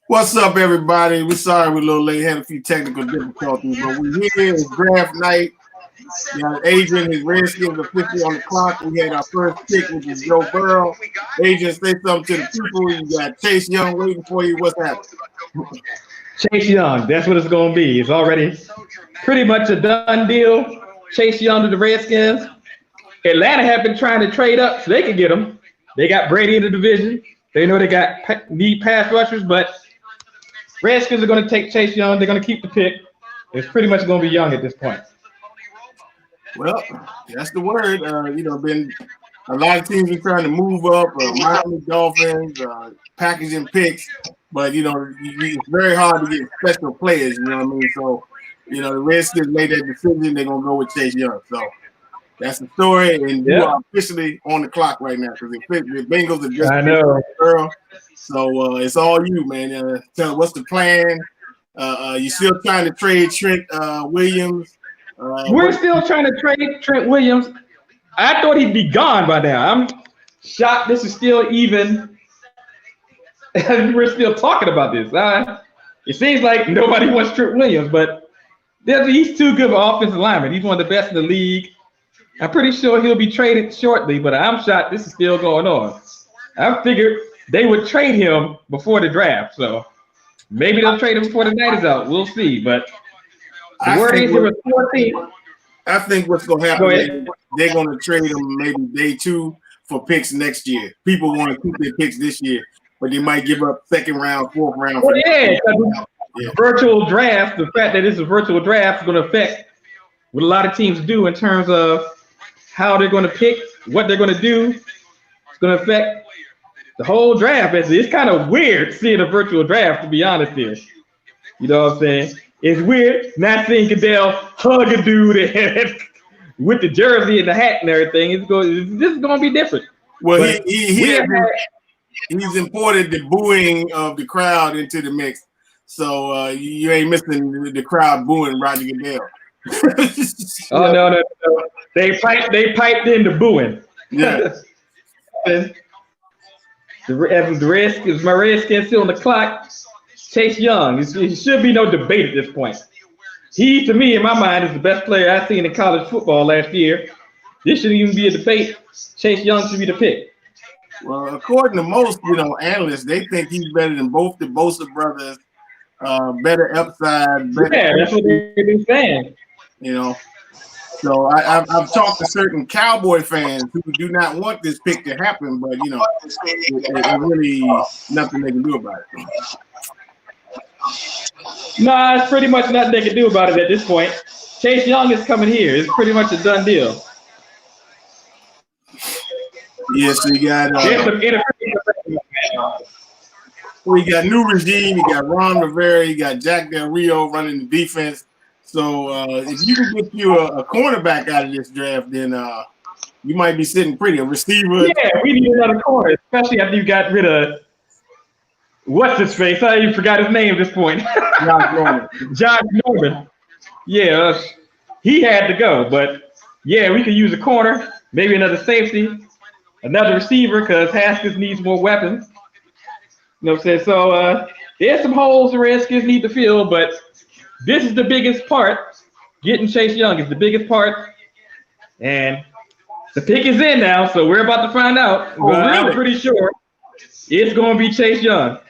What's up, everybody? We're sorry we're a little late. Had a few technical difficulties, but we're here. It's draft night. You know, Adrian, his Redskins officially on the clock. We had our first pick, which is Joe Burrow. Adrian, say something to the people. You got Chase Young waiting for you. What's happening? Chase Young, that's what it's going to be. It's already pretty much a done deal. Chase Young to the Redskins. Atlanta have been trying to trade up so they can get him. They got Brady in the division. They know they need pass rushers, but Redskins are going to take Chase Young. They're going to keep the pick. It's pretty much going to be Young at this point. Well, that's the word. Been a lot of teams are trying to move up. Miami Dolphins, packaging picks, but it's very hard to get special players. You know what I mean? So, the Redskins made that decision. They're gonna go with Chase Young. So that's the story, and you are officially on the clock right now because the Bengals are just. I know. Girl. So it's all you, man. Tell what's the plan? You still trying to trade Trent Williams? We're still trying to trade Trent Williams. I thought he'd be gone by now. I'm shocked this is still even. We're still talking about this. It seems like nobody wants Trent Williams, but he's too good of an offensive lineman. He's one of the best in the league. I'm pretty sure he'll be traded shortly, but I'm shocked this is still going on. I figured they would trade him before the draft, so maybe they'll trade him before the night is out. We'll see, but the word is it was 14. I think what's going to happen, they're going to trade him maybe day 2 for picks next year. People want to keep their picks this year, but they might give up second round, fourth round. Well, virtual draft, the fact that it's a virtual draft is going to affect what a lot of teams do in terms of how they're going to pick, what they're going to do. It's going to affect the whole draft. It's kind of weird seeing a virtual draft, to be honest here. You know what I'm saying? It's weird not seeing Goodell hug a dude with the jersey and the hat and everything. This is going to be different. Well, he's imported the booing of the crowd into the mix, so you ain't missing the crowd booing Roger Goodell. Oh no! They piped in the booing. Yeah. The Redskins still on the clock. Chase Young. It should be no debate at this point. He, to me, in my mind, is the best player I've seen in college football last year. This shouldn't even be a debate. Chase Young should be the pick. Well, according to most, analysts, they think he's better than both the Bosa brothers. Better upside. That's what they've been saying. So I've talked to certain Cowboy fans who do not want this pick to happen, but there's really nothing they can do about it. Nah, it's pretty much nothing they can do about it at this point. Chase Young is coming here. It's pretty much a done deal. Yes, so you got we got new regime. You got Ron Rivera. You got Jack Del Rio running the defense. So if you can get you a cornerback out of this draft, then you might be sitting pretty. A receiver. Yeah, we need another corner, especially after you got rid of what's his face. I even forgot his name at this point. Josh Norman. Yeah, he had to go, but yeah, we could use a corner, maybe another safety, another receiver, because Haskins needs more weapons. You know what I'm saying? So there's some holes the Redskins need to fill, but this is the biggest part. Getting Chase Young is the biggest part. And the pick is in now, so we're about to find out. Oh, really? I'm pretty sure it's going to be Chase Young.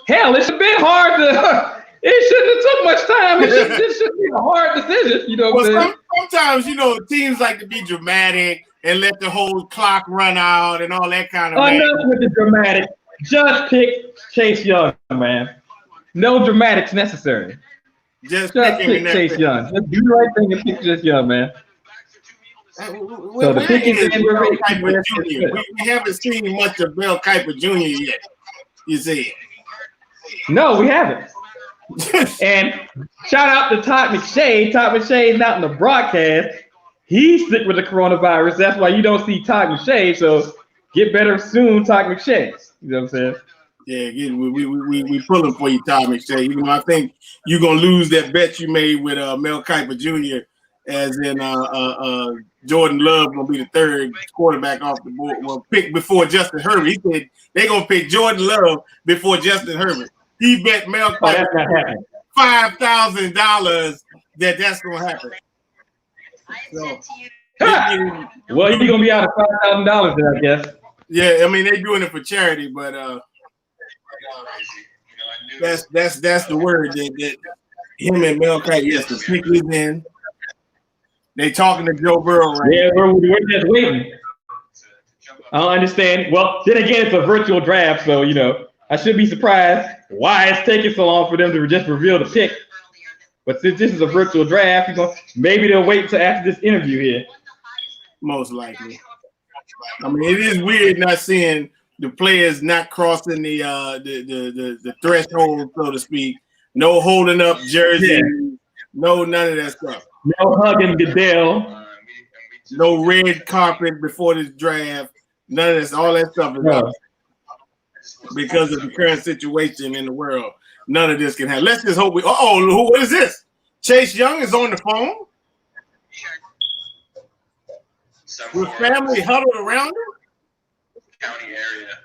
Hell, it's a bit hard to – it shouldn't have took much time. It shouldn't be a hard decision. You know what I'm saying? Sometimes, teams like to be dramatic and let the whole clock run out and all that kind of Enough with the dramatic. Just pick Chase Young, man. No dramatics necessary. Just pick Chase Young. Just do the right thing and pick Chase Young, man. So the pick is in. We haven't seen much of Bill Kuiper Jr. yet. You see? No, we haven't. And shout out to Todd McShay. Todd McShay is not in the broadcast. He's sick with the coronavirus. That's why you don't see Todd McShay. So get better soon, Todd McShay. You know what I'm saying? Yeah, we pulling for you, Todd McShay. Even though I think you're gonna lose that bet you made with Mel Kiper Jr. As in Jordan Love gonna be the third quarterback off the board. Well, pick before Justin Herbert. He said they're gonna pick Jordan Love before Justin Herbert. he bet Mel Oh, that's not happening. $5,000 that's gonna happen. So, well, he's gonna be out of $5,000 then, I guess. Yeah, I mean they're doing it for charity, but that's the word that him and Mel Kiper, yes, the pick is in. They talking to Joe Burrow right now. We're just waiting. I don't understand. Well, then again, it's a virtual draft, so I should be surprised why it's taking so long for them to just reveal the pick. But since this is a virtual draft, maybe they'll wait until after this interview here. Most likely. I mean, it is weird not seeing the players not crossing the threshold, so to speak. No holding up jerseys. Yeah. No, none of that stuff. No hugging Goodell. No red carpet before this draft. None of this. All that stuff is up. Because of the current situation in the world. None of this can happen. Let's just hope we. What is this? Chase Young is on the phone with family huddled around him. County area.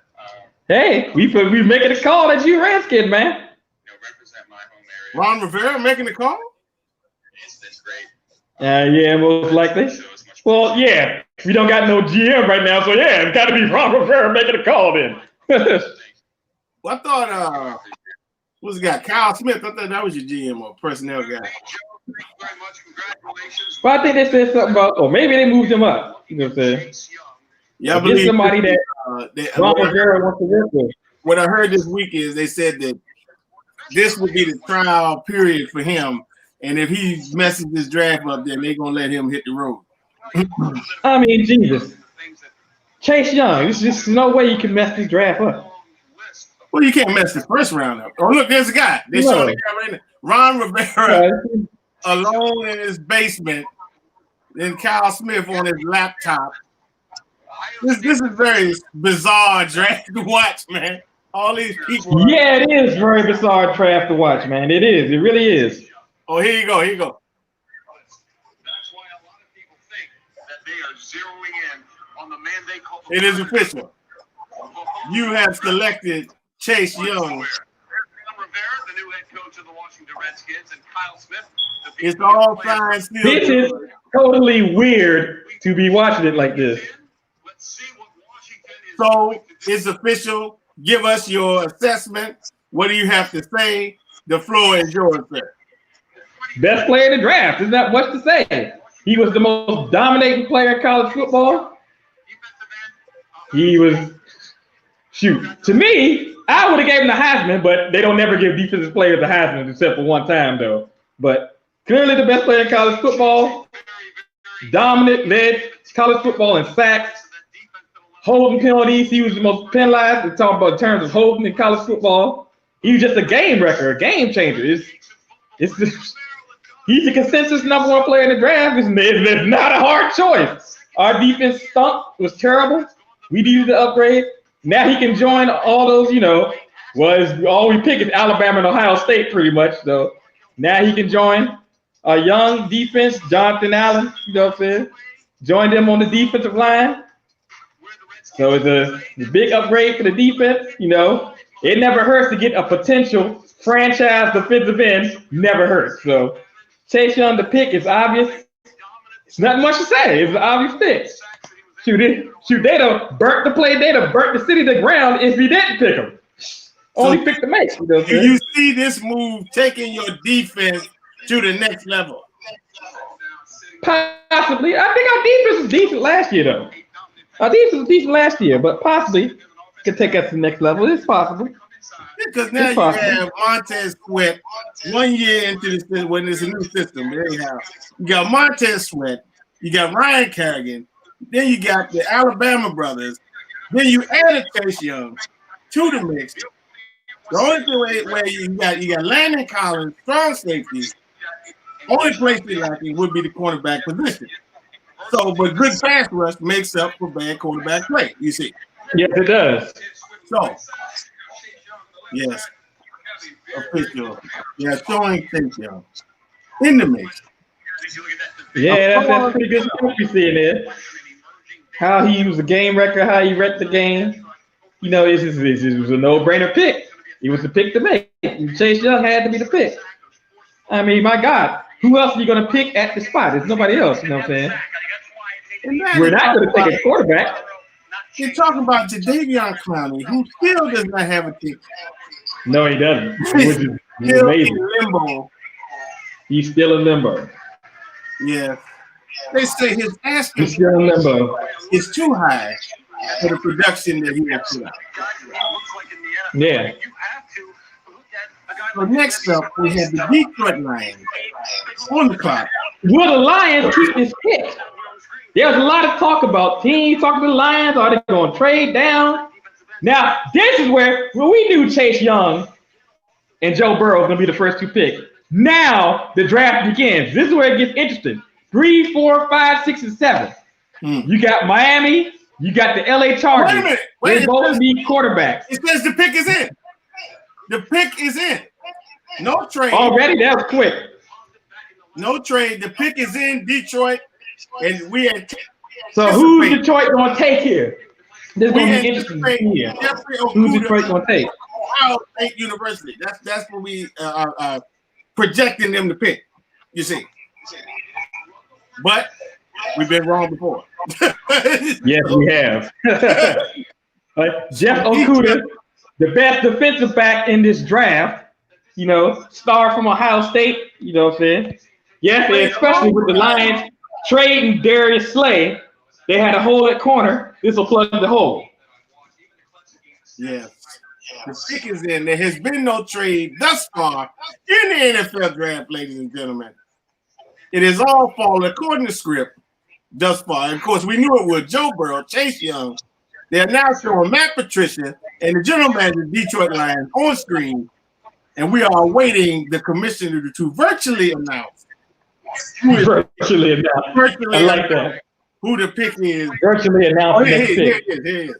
Hey, we making a call at you, Redskins, man. Represent my home area. Ron Rivera making the call. It's great. Yeah, most likely. Well, yeah, we don't got no GM right now, so yeah, it's got to be Ron Rivera making a call then. Well, I thought what's the guy? Kyle Smith. I thought that was your GM or personnel guy. Well, I think they said something about, or maybe they moved him up. You know what I'm saying? Yeah, I believe somebody that Ron Rivera wants to work with. What I heard this week is they said that this would be the trial period for him, and if he messes this draft up, then they're gonna let him hit the road. I mean, Jesus, Chase Young. There's just no way you can mess this draft up. Well, you can't mess the first round up. Oh, look, there's a guy. They're showing the guy right now. Ron Rivera alone in his basement. Then Kyle Smith on his laptop. This is very bizarre draft to watch, man. All these people. Yeah, it is very bizarre draft to watch, man. It is. It really is. Oh, here you go. Here you go. That's why a lot of people think that they are zeroing in on the man they call. It is official. You have selected Chase Young. Rivera, the new head coach of the Washington Redskins, and Kyle Smith. It's all fine. This is totally weird to be watching it like this. Let's see what Washington is. So it's official. Give us your assessment. What do you have to say? The floor is yours, sir. Best player in the draft. There's not much to say. He was the most dominating player in college football. He was, to me, I would have gave him the Heisman, but they don't never give defensive players the Heisman except for one time, though. But clearly the best player in college football. Dominant, led college football in sacks, holding penalties. He was the most penalized. We're talking about in terms of holding in college football. He was just a game wrecker, a game changer. He's the consensus number one player in the draft. It's not a hard choice. Our defense stunk. Was terrible. We needed to upgrade. Now he can join all those, all we pick is Alabama and Ohio State pretty much. So now he can join a young defense, Jonathan Allen, you know what I'm saying? Join them on the defensive line. So it's a big upgrade for the defense, It never hurts to get a potential franchise defensive end. Never hurts. So Chase Young, the pick is obvious. It's not much to say. It's an obvious pick. They'd have burnt the play. They'd have burnt the city to the ground if you didn't pick him. Only pick the mates. Do you see this move taking your defense to the next level? Possibly. I think our defense was decent last year, though. Our defense was decent last year, but possibly could take us to the next level. It's possible. Because now you have Montez Sweat 1 year into this when it's a new system. Anyhow, you got Montez Sweat, you got Ryan Kerrigan, then you got the Alabama brothers, then you added Chase Young to the mix. The only way you got Landon Collins, strong safety. Only place they lacking would be the cornerback position. So, but good pass rush makes up for bad quarterback play. You see? Yes, it does. So, yes, official. Yeah, showing Chase Young in the mix. Yeah, that's pretty good stuff you see in there. How he was a game wrecker, how he wrecked the game. It was a no-brainer pick. He was the pick to make. Chase Young had to be the pick. I mean, my God, who else are you going to pick at the spot? There's nobody else, you know what I'm saying? We're not going to take a quarterback. You're talking about Jadeveon Clowney, who still does not have a ticket. No, he doesn't. He's Which is still amazing. in limbo. He's still in limbo. Yeah. They say his asking He's still in limbo. is too high for the production that he has put out. Yeah. So next up, we have the Detroit Lions on the clock. Will the Lions keep this pick? There's a lot of talk about teams talking to the Lions. Are they going to trade down? Now, this is where we knew Chase Young and Joe Burrow were going to be the first two picks. Now the draft begins. This is where it gets interesting. 3, 4, 5, 6, and 7. You got Miami. You got the LA Chargers. Wait a minute. They both need quarterbacks. It says the pick is in. The pick is in. No trade. Already? That was quick. No trade. The pick is in Detroit. And we had. So who's Detroit going to take here? This is going to be interesting here. Who's Detroit going to take? Ohio State University. That's what we are projecting them to pick. You see. But we've been wrong before. Yes, we have. Jeff Okudah, the best defensive back in this draft, you know, star from Ohio State, you know what I'm saying? Yes, and especially with the Lions trading Darius Slay, they had a hole at corner. This will plug the hole. Yes. The pick is in. There has been no trade thus far in the NFL draft, ladies and gentlemen. It is all falling according to script thus far. And of course, we knew it would. Joe Burrow, Chase Young. They are now showing Matt Patricia and the general manager of Detroit Lions on screen. And we are awaiting the commissioner to virtually announce. Virtually announce. I like that. Who the pick is. Virtually announce. Here it is.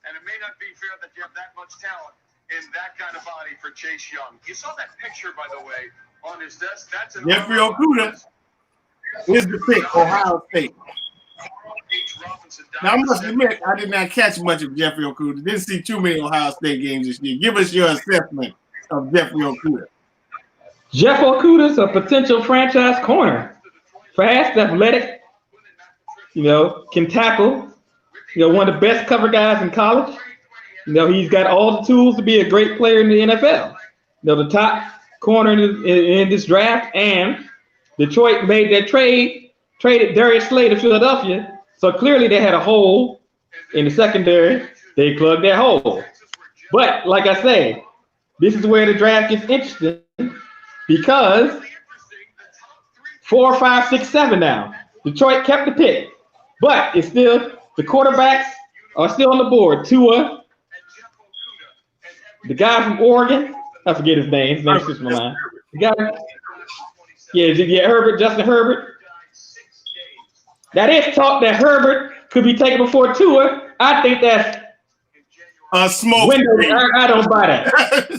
And it may not be fair that you have that much talent in that kind of body for Chase Young. You saw that picture, by the way, on his desk. That's an Jeffrey Okudah is the pick, Ohio State. Now, I must admit, I did not catch much of Jeffrey Okudah. Didn't see too many Ohio State games this year. Give us your assessment of Jeffrey Okudah. Jeff Okudah's a potential franchise corner. Fast, athletic, you know, can tackle. You know, one of the best cover guys in college. You know, he's got all the tools to be a great player in the NFL. You know, the top corner in this draft, and Detroit made that traded Darius Slay to Philadelphia. So clearly they had a hole in the secondary. They plugged that hole. But like I say, this is where the draft gets interesting because 4, 5, 6, 7 now. Detroit kept the pick, but it's still the quarterbacks are still on the board. Tua, the guy from Oregon, I forget his name. His name's just my mind. The guy, yeah, Herbert, Justin Herbert. That is talk that Herbert could be taken before Tua. I think that's a smoke. I don't buy that.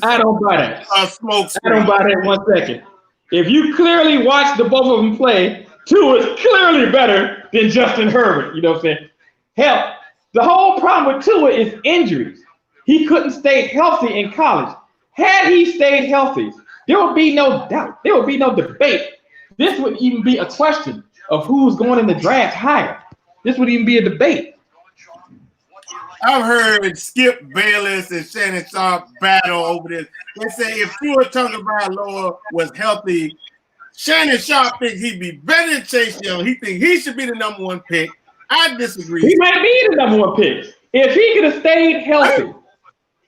I don't buy that. A smoke. I don't buy that 1 second. If you clearly watch the both of them play, Tua is clearly better than Justin Herbert. You know what I'm saying? Hell, the whole problem with Tua is injuries. He couldn't stay healthy in college. Had he stayed healthy, there would be no doubt. There would be no debate. This would even be a question of who's going in the draft higher. This would even be a debate. I've heard Skip Bayless and Shannon Sharp battle over this. They say if Tua Tagovailoa was healthy, Shannon Sharp thinks he'd be better than Chase Young. He thinks he should be the number 1 pick. I disagree. He might be the number 1 pick. If he could have stayed healthy,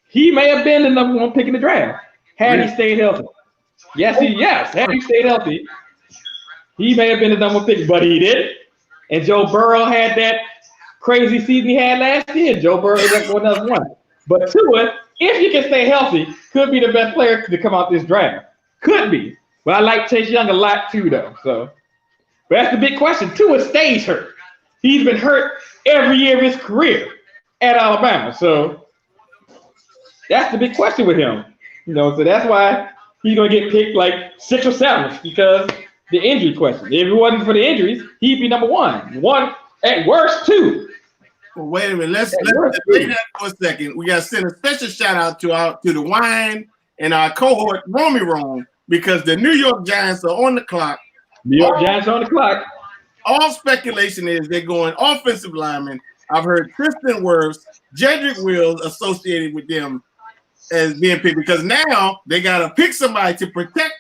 he may have been the number 1 pick in the draft. Had he stayed healthy. Yes. Had he stayed healthy, he may have been the number 1 pick, but he didn't. And Joe Burrow had that crazy season he had last year. Joe Burrow ended up going another 1. But Tua, if he can stay healthy, could be the best player to come out this draft. Could be. But I like Chase Young a lot too, though. So, but that's the big question. Tua stays hurt. He's been hurt every year of his career at Alabama. So that's the big question with him. You know, so that's why he's going to get picked like 6 or 7 because the injury question. If it wasn't for the injuries, he'd be number 1. 1 at worst 2. Well, wait a minute. Let's lay that for a second. We got to send a special shout out to the wine and our cohort Romy Rome because the New York Giants are on the clock. New York Giants are on the clock. All speculation is they're going offensive linemen. I've heard Tristan Wirfs, Jedrick Wills associated with them as being picked because now they got to pick somebody to protect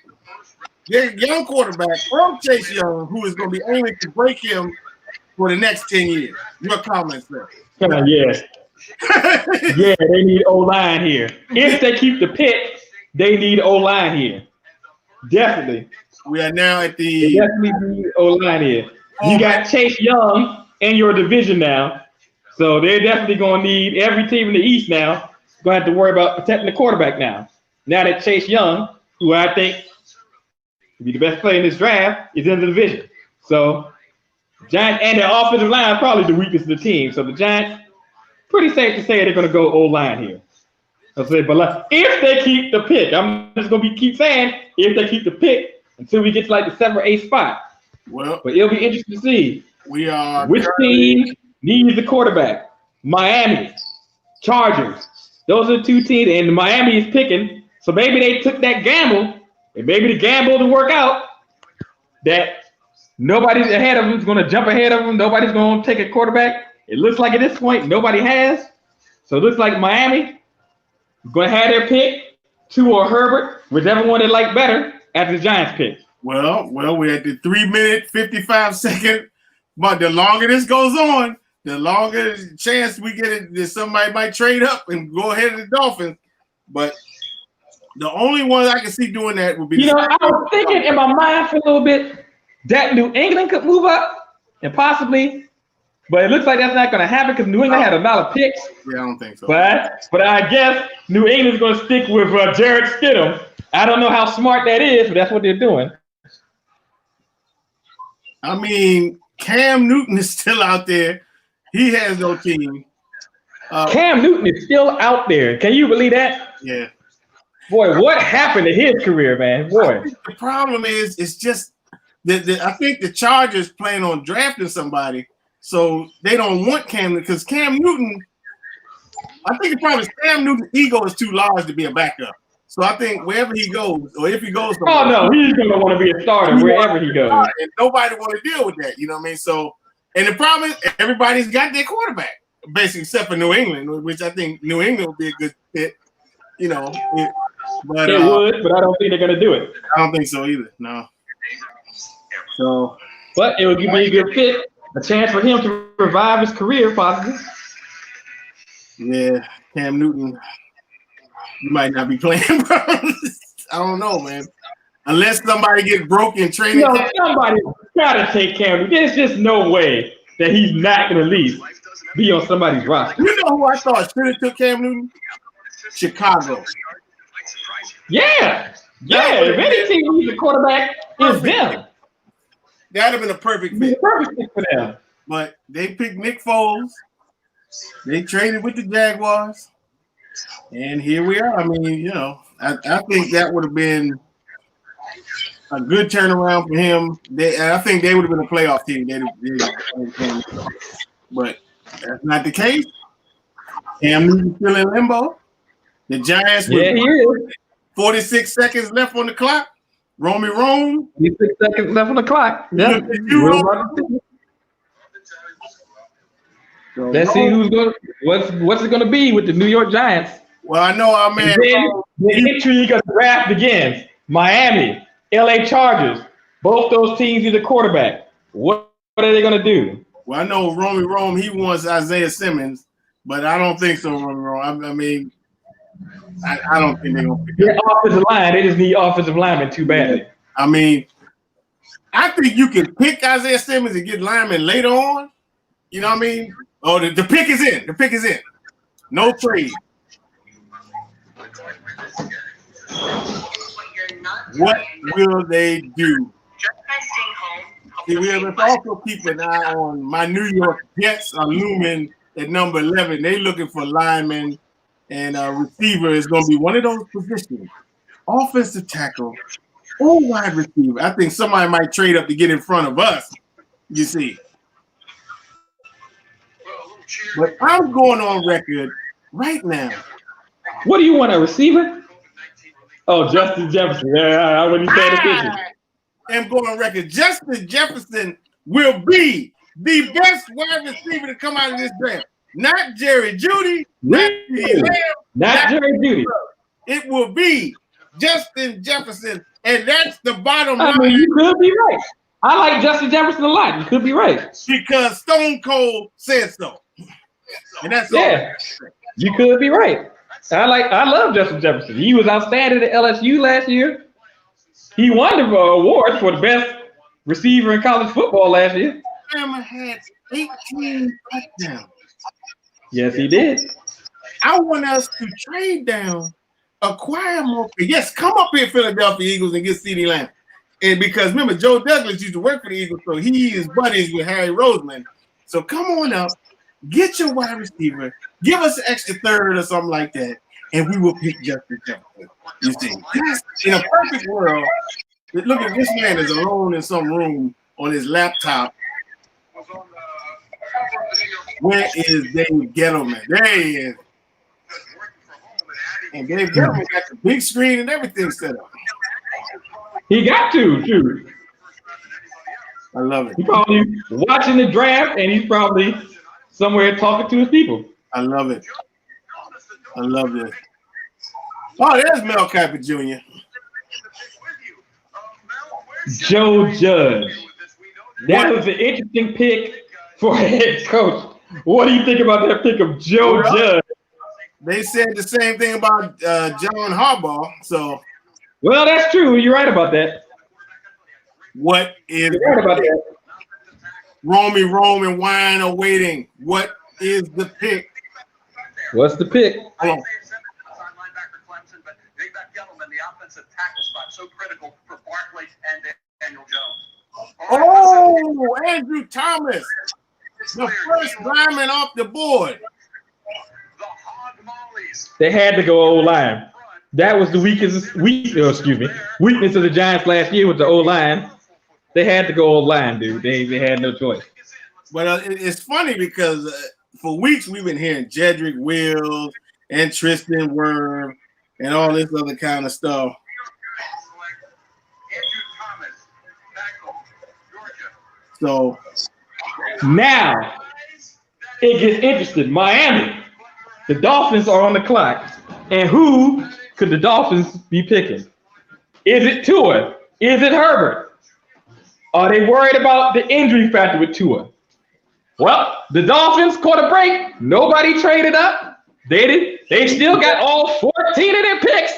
their young quarterback from Chase Young, who is going to be aiming to break him for the next 10 years. Your comments there. Yes. Yeah, they need O-line here. If they keep the pick, they need O-line here. Definitely. We are now at the... They definitely need O-line here. You got Chase Young in your division now, so they're definitely going to need every team in the East now. Going to have to worry about protecting the quarterback now. Now that Chase Young, who I think will be the best player in this draft, is in the division. So Giants and their offensive line is probably the weakest of the team. So the Giants, pretty safe to say they're going to go O-line here. I'll say, but if they keep the pick, I'm just going to keep saying if they keep the pick until we get to like the 7th or 8th spot. Well, but it'll be interesting to see which team needs the quarterback. Miami, Chargers. Those are the two teams, and Miami is picking. So maybe they took that gamble, and maybe the gamble to work out that nobody's ahead of them is going to jump ahead of them. Nobody's going to take a quarterback. It looks like at this point nobody has. So it looks like Miami is going to have their pick, Tua or Herbert, whichever one they like better after the Giants pick. Well, we're at the 3-minute, 55-second. But the longer this goes on, the longer chance we get it that somebody might trade up and go ahead of the Dolphins. But the only one I can see doing that would be. I was thinking in my mind for a little bit that New England could move up and possibly, but it looks like that's not going to happen because New England had a lot of picks. Yeah, I don't think so. But I guess New England's going to stick with Jared Stidham. I don't know how smart that is, but that's what they're doing. I mean, Cam Newton is still out there. He has no team. Cam Newton is still out there. Can you believe that? Yeah. Boy, what happened to his career, man? Boy. The problem is, it's just that I think the Chargers plan on drafting somebody, so they don't want Cam because Cam Newton. I think the problem is Cam Newton's ego is too large to be a backup. So I think wherever he goes, or if he goes somewhere, oh no, he's gonna want to be a starter wherever he goes. And nobody want to deal with that. You know what I mean? So, and the problem is everybody's got their quarterback, basically, except for New England, which I think New England would be a good fit. But it would, but I don't think they're gonna do it. I don't think so either. No. So, but it would be a good fit, a chance for him to revive his career, possibly. Yeah, Cam Newton. You might not be playing, bro. I don't know, man. Unless somebody gets broke in training. Somebody gotta take Cam Newton. There's just no way that he's not gonna at least be on somebody's roster. You know who I thought should have took Cam Newton? Chicago. Yeah. If any team needs a quarterback, it's them. That'd have been a perfect fit. Perfect fit for them. But they picked Nick Foles. They traded with the Jaguars. And here we are. I mean, I think that would have been a good turnaround for him. I think they would have been a playoff team. But that's not the case. Cam Newton's still in limbo. The Giants with 46 seconds left on the clock. Romy Rome. 46 seconds left on the clock. Yeah. Let's see what's it going to be with the New York Giants. Well, I know our man. The intrigue of the draft begins. Miami, LA Chargers, both those teams need a quarterback. What are they going to do? Well, I know Romy Rome, he wants Isaiah Simmons, but I don't think so, Romy Rome. I mean, I don't think they're going to pick their offensive line. They just need offensive linemen too badly. I mean, I think you can pick Isaiah Simmons and get linemen later on. You know what I mean? Oh, the pick is in. The pick is in. No trade. What will they do? Let's also keep an eye on my New York Jets are looming at number 11. They're looking for linemen, and receiver is going to be one of those positions. Offensive tackle or wide receiver. I think somebody might trade up to get in front of us, you see. But I'm going on record right now. What do you want, a receiver? Oh, Justin Jefferson. Yeah, I wouldn't say the picture. I am going on record. Justin Jefferson will be the best wide receiver to come out of this draft. Not Jerry Jeudy, not CeeDee Lamb, not Jerry Jeudy. It will be Justin Jefferson, and that's the bottom line. I mean, you could be right. I like Justin Jefferson a lot. You could be right. Because Stone Cold said so. And that's all. You could be right. I love Justin Jefferson. He was outstanding at LSU last year. He won the award for the best receiver in college football last year. Alabama had 18 touchdowns. Yes, he did. I want us to trade down, acquire more. Yes, come up here, Philadelphia Eagles, and get CeeDee Lamb. And because remember, Joe Douglas used to work for the Eagles, so he is buddies with Harry Roseman. So come on up, get your wide receiver, give us an extra third or something like that, and we will pick Justin Jefferson. You see, in a perfect world, look at this man is alone in some room on his laptop. Where is Dave Gettleman? There he is. And Dave Gettleman got the big screen and everything set up. He got to, too. I love it. He's probably watching the draft, and he's probably somewhere talking to his people. I love it. I love this. Oh, there's Mel Kiper Jr. Joe Judge. That was an interesting pick for a head coach. What do you think about that pick of Joe Judge? They said the same thing about John Harbaugh. So, well, that's true. You're right about that. What is You're right about that? Rome and wine are waiting. What is the pick? What's the pick? Oh. Oh, Andrew Thomas, the first lineman off the board. They had to go O-line. That was the weakness of the Giants last year with the O-line. They had to go O-line, dude. They had no choice. But it's funny because for weeks we've been hearing Jedrick Wills and Tristan Wirf and all this other kind of stuff. So now it gets interesting. Miami, the Dolphins are on the clock. And who could the Dolphins be picking? Is it Tua? Is it Herbert? Are they worried about the injury factor with Tua? Well, the Dolphins caught a break. Nobody traded up. They did. They still got all 14 of their picks.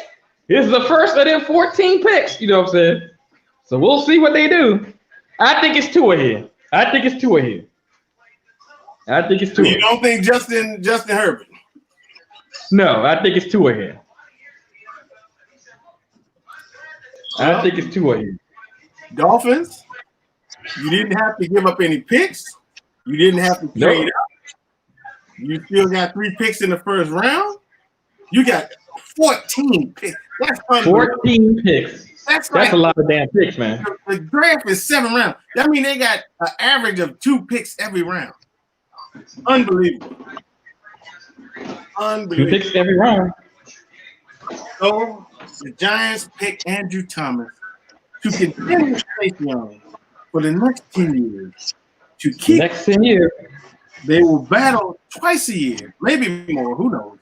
This is the first of their 14 picks. You know what I'm saying? So we'll see what they do. I think it's Tua here. You don't think Justin Herbert? No, I think it's Tua here. Dolphins, you didn't have to give up any picks. You didn't have to trade up. You still got 3 picks in the first round. You got 14 picks. That's 14 picks. That's a lot of damn picks, man. The draft is 7 rounds. That means they got an average of 2 picks every round. Unbelievable. 2 picks every round. So the Giants pick Andrew Thomas to continue Chase Young for the next 10 years. To keep next 10 years, they will battle twice a year, maybe more. Who knows?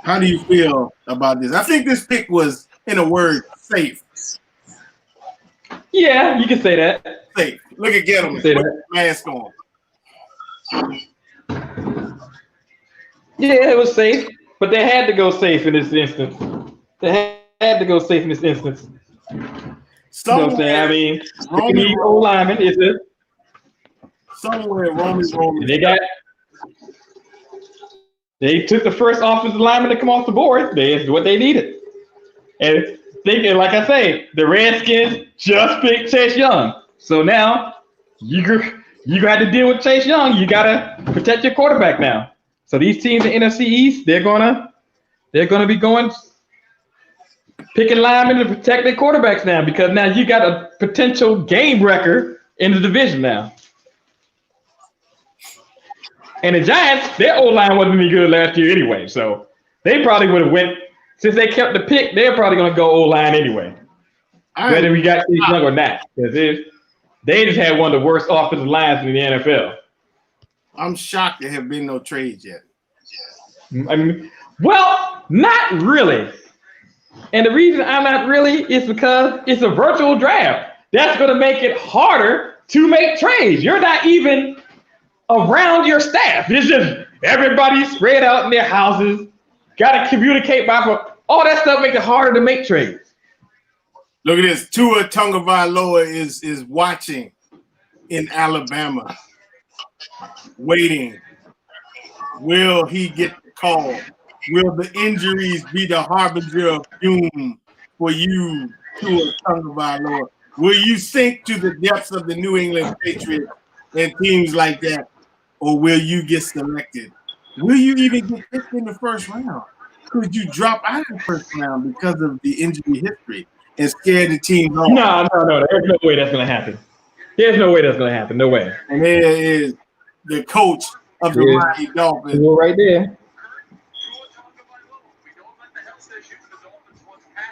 How do you feel about this? I think this pick was, in a word, safe. Yeah, you can say that. Safe. Look at Gettleman. Put the mask on. Yeah, it was safe, but they had to go safe in this instance. You know what I'm saying? I mean, the O-lineman is it? Somewhere, Roman. They took the first offensive lineman to come off the board. That's what they needed. And thinking, like I say, the Redskins just picked Chase Young. So now you got to deal with Chase Young. You got to protect your quarterback now. So these teams in NFC East, they're gonna be going picking linemen to protect their quarterbacks now, because now you got a potential game record in the division now. And the Giants, their O-line wasn't any good last year anyway. So they probably would have went, since they kept the pick, they're probably going to go O-line anyway. Whether we got Chase Young or not. Because they just had one of the worst offensive lines in the NFL. I'm shocked there have been no trades yet. I mean, well, not really. And the reason I'm not really is because it's a virtual draft. That's going to make it harder to make trades. You're not even around your staff. It's just everybody spread out in their houses. Got to communicate by phone. All that stuff makes it harder to make trades. Look at this. Tua Tagovailoa is watching in Alabama, waiting. Will he get the call? Will the injuries be the harbinger of doom for you, Tua Tagovailoa? Will you sink to the depths of the New England Patriots and teams like that, or will you get selected? Will you even get picked in the first round? Could you drop out of the first round because of the injury history and scare the team off? No. There's no way that's going to happen. There's no way that's going to happen. No way. And there is the coach of the Miami Dolphins. You're right there.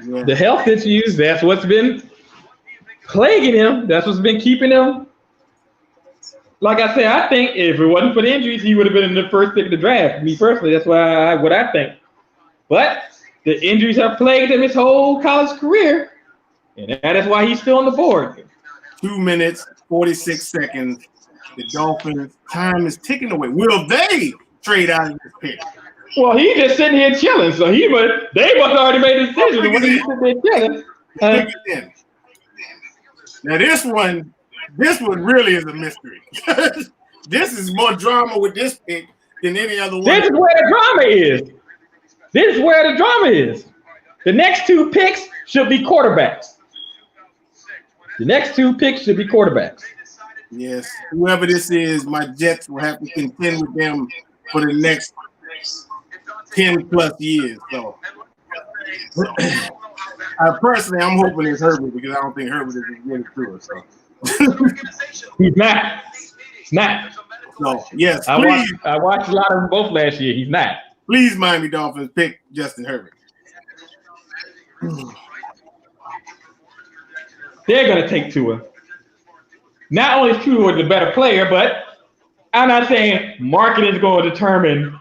Yeah. The health issues, that's what's been plaguing him. That's what's been keeping him. Like I said, I think if it wasn't for the injuries, he would have been in the first pick of the draft. Me personally, that's what I think. But the injuries have plagued him his whole college career, and that is why he's still on the board. 2 minutes, 46 seconds. The Dolphins' time is ticking away. Will they trade out of this pick? Well, he's just sitting here chilling, so they must have already made a decision. When he's sitting there chilling, now this one really is a mystery. This is more drama with this pick than any other one. This is where the drama is. The next two picks should be quarterbacks. Yes, whoever this is, my Jets will have to contend with them for the next 10 plus years. So, I'm hoping it's Herbert because I don't think Herbert is getting through it. So, he's not. So, yes, I watched a lot of them both last year. He's not. Please, Miami Dolphins, pick Justin Herbert. They're going to take Tua. Not only is Tua the better player, but I'm not saying marketing is going to determine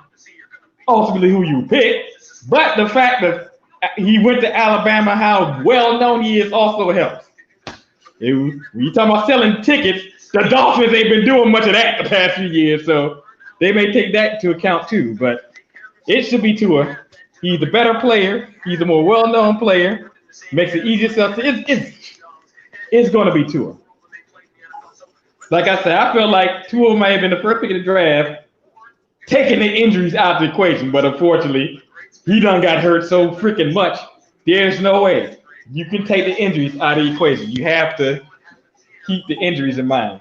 ultimately who you pick, but the fact that he went to Alabama, how well known he is, also helps. When you talking about selling tickets, the Dolphins ain't been doing much of that the past few years, so they may take that into account too. But it should be Tua. He's the better player. He's a more well-known player. Makes it easier stuff. It's going to be Tua. Like I said, I feel like Tua might have been the first pick of the draft, taking the injuries out of the equation, but unfortunately, he done got hurt so freaking much. There's no way you can take the injuries out of the equation. You have to keep the injuries in mind.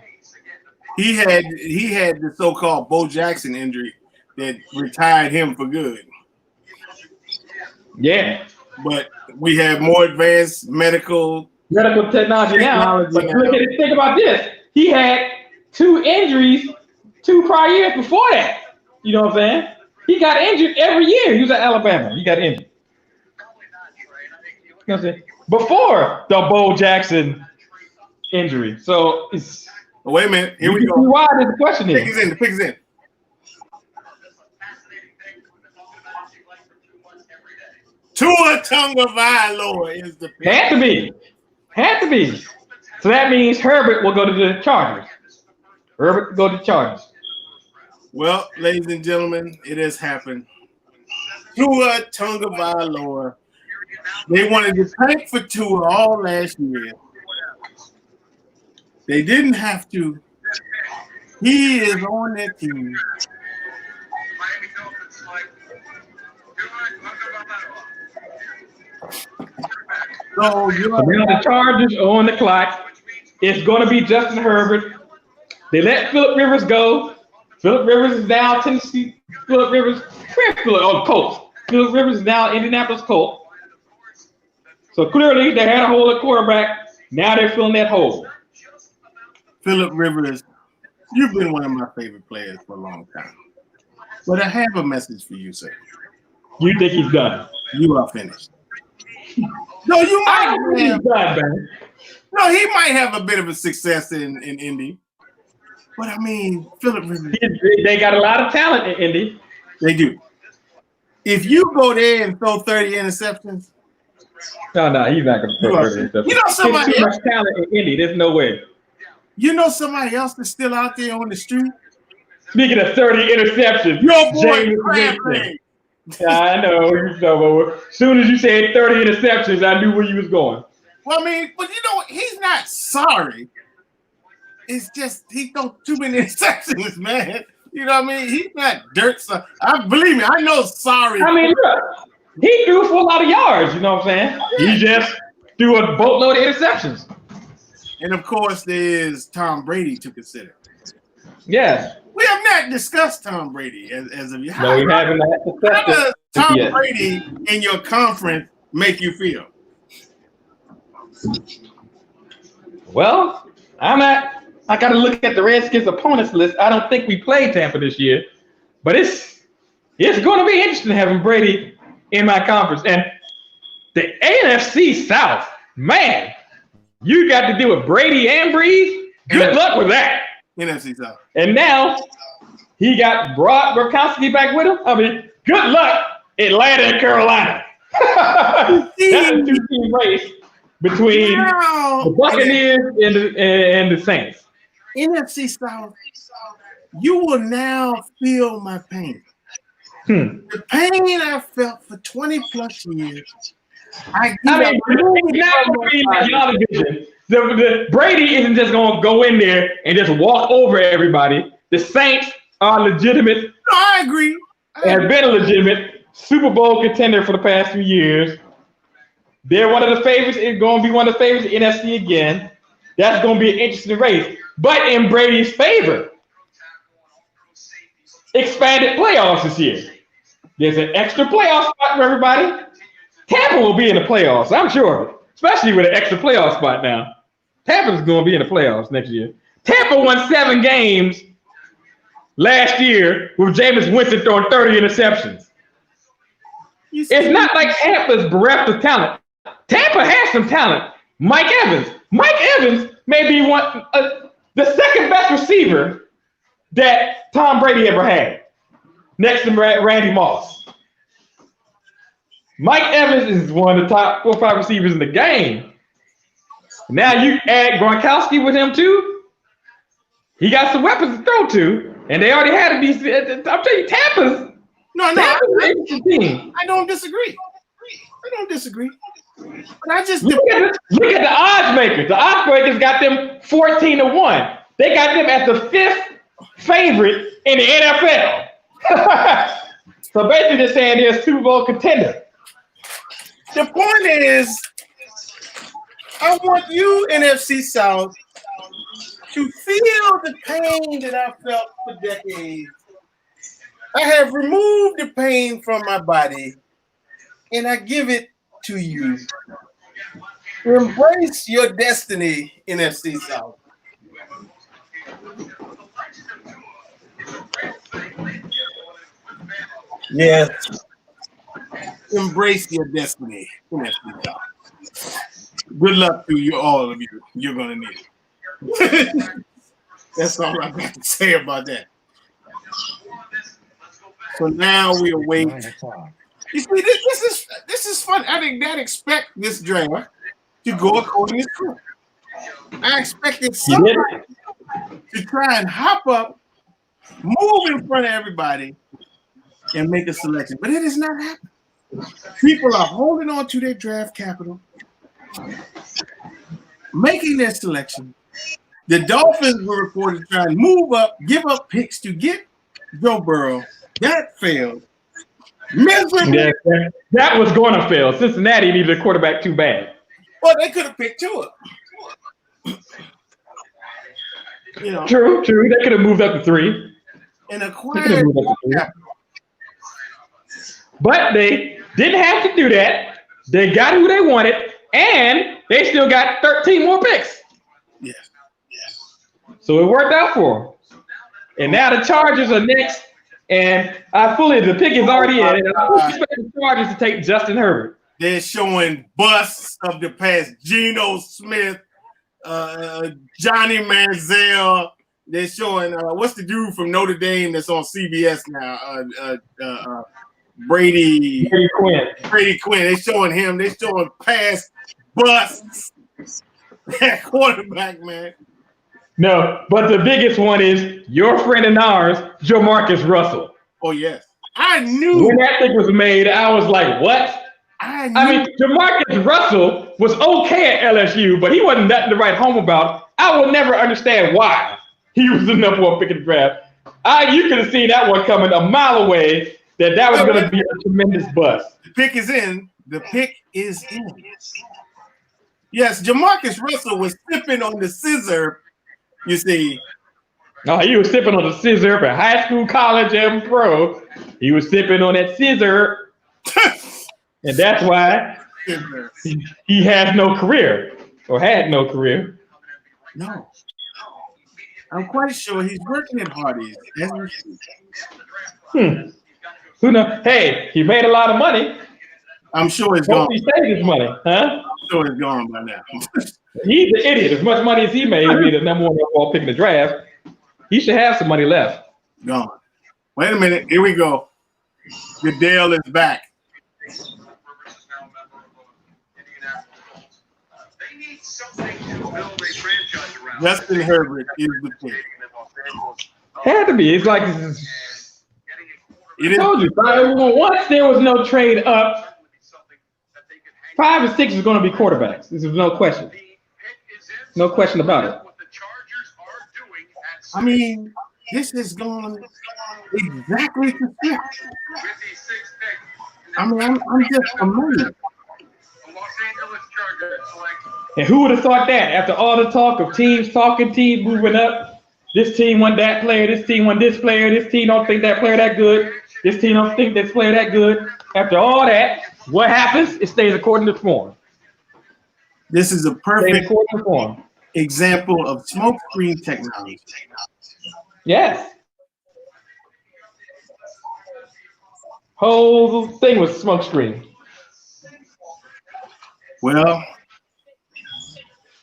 He had the so-called Bo Jackson injury that retired him for good. Yeah. But we have more advanced medical technology now. But think about this. He had 2 injuries 2 prior years before that. You know what I'm saying? He got injured every year. He was at Alabama. He got injured. You know what I'm saying? Before the Bo Jackson injury. So it's. Oh, wait a minute. Here we go. Why the question is? The pick is in. Tua Tagovailoa is the pick. Had to be. So that means Herbert will go to the Chargers. Well, ladies and gentlemen, it has happened. Tua Tagovailoa. They wanted to tank for Tua all last year. They didn't have to. He is on that team. So now the Chargers are on the clock. It's going to be Justin Herbert. They let Phillip Rivers go. Phillip Rivers is now Tennessee. Phillip Rivers, Colts. Phillip Rivers is now Indianapolis Colts. So clearly they had a hole at quarterback. Now they're filling that hole. Phillip Rivers, you've been one of my favorite players for a long time. But I have a message for you, sir. You think he's done? You are finished. No, you might He's have. done, man. No, he might have a bit of a success in Indy. But I mean, Phillip Rivers. They got a lot of talent in Indy. They do. If you go there and throw 30 interceptions, No, he's not going to throw 30 interceptions. You know somebody There's too much talent in Indy. There's no way. You know somebody else that's still out there on the street? Speaking of 30 interceptions, Your boy, James Crabtree. Winston. I know. As soon as you said 30 interceptions, I knew where you was going. Well, I mean, but you know what? He's not sorry. It's just he throws too many interceptions, man. You know what I mean? He's not dirt. Believe me, I know sorry. I mean, look, he threw for a lot of yards, you know what I'm saying? He just threw a boatload of interceptions. And of course, there's Tom Brady to consider. Yes. We have not discussed Tom Brady as of yet. No, we haven't. How does Tom Brady in your conference make you feel? Well, I got to look at the Redskins opponents list. I don't think we played Tampa this year, but it's going to be interesting having Brady in my conference. And the NFC South, man, you got to deal with Brady and Breeze. Good luck with that. NFC South. And now he got Brock Gronkowski back with him. I mean, good luck, Atlanta and Carolina. That's a two-team race between the Buccaneers and the Saints. NFC South, you will now feel my pain. The pain I felt for 20 plus years. The Brady isn't just going to go in there and just walk over everybody. The Saints are legitimate. No, I agree. Have been a legitimate Super Bowl contender for the past few years. They're one of the favorites. It's going to be one of the favorites in NFC again. That's going to be an interesting race. But in Brady's favor, expanded playoffs this year. There's an extra playoff spot for everybody. Tampa will be in the playoffs, I'm sure, especially with an extra playoff spot now. Tampa's going to be in the playoffs next year. Tampa won 7 games last year with Jameis Winston throwing 30 interceptions. It's not like Tampa's bereft of talent. Tampa has some talent. Mike Evans may be the second best receiver that Tom Brady ever had, next to Randy Moss. Mike Evans is one of the top 4 or 5 receivers in the game. Now you add Gronkowski with him too. He got some weapons to throw to, and they already had a decent. I'm telling you, Tampa's an interesting team. I don't disagree. But I just look at the odds makers. The odds makers got them 14-1. They got them as the 5th favorite in the NFL. So basically, they're saying they're a Super Bowl contender. The point is, I want you, NFC South, to feel the pain that I felt for decades. I have removed the pain from my body, and I give it to you. Embrace your destiny, NFC South. Yes. Embrace your destiny, NFC South. Good luck to you, all of you. You're going to need it. That's all I got to say about that. So now we await. You see, this is fun. I did not expect this draft to go according to script. I expected somebody to try and hop up, move in front of everybody, and make a selection. But it is not happening. People are holding on to their draft capital, making their selection. The Dolphins were reported to try and move up, give up picks to get Joe Burrow. That failed. Miserably. Yeah, that was going to fail. Cincinnati needed a quarterback too bad. Well, they could have picked Tua. You know, True. They could have moved up to 3. And acquired capital. But they didn't have to do that. They got who they wanted, and they still got 13 more picks. Yes. So it worked out for them. And now the Chargers are next And the pick is already in. And I expect the Chargers to take Justin Herbert. They're showing busts of the past. Geno Smith, Johnny Manziel. They're showing what's the dude from Notre Dame that's on CBS now? Brady Quinn. They're showing him. They're showing past busts. That quarterback, man. No, but the biggest one is your friend and ours, Jamarcus Russell. Oh, yes. I knew. When that thing was made, I was like, what? I mean, Jamarcus Russell was okay at LSU, but he wasn't nothing to write home about. I will never understand why he was the number one pick in the draft. You could have seen that one coming a mile away, that was going to be a tremendous bust. The pick is in. The pick is in. Yes, Jamarcus Russell was sipping on the scissor, you see. No, he was sipping on the scissor at high school, college, and pro. He was sipping on that scissor. And that's why he has no career or had no career. No. I'm quite sure he's working at Hardee's. Who knows? Hey, he made a lot of money. I'm sure it's gone. He saved his money, huh? I'm sure it's gone by now. He's an idiot. As much money as he made to be the number one overall pick in the draft, he should have some money left. Gone. Wait a minute. Here we go. Goodell is back. Justin Herbert is the pick. Had to be. It's like I told you. Once there was no trade up, 5 and 6 is going to be quarterbacks. There's no question. No question about it. I mean, this is going exactly to fit. I mean, I'm just amazed. And who would have thought that after all the talk of teams talking, teams moving up, this team want that player, this team want this player, this team don't think that player that good, this team don't think this player that good. After all that, what happens? It stays according to form. This is a perfect example of smokescreen technology. Yes. Whole thing was smokescreen. Well,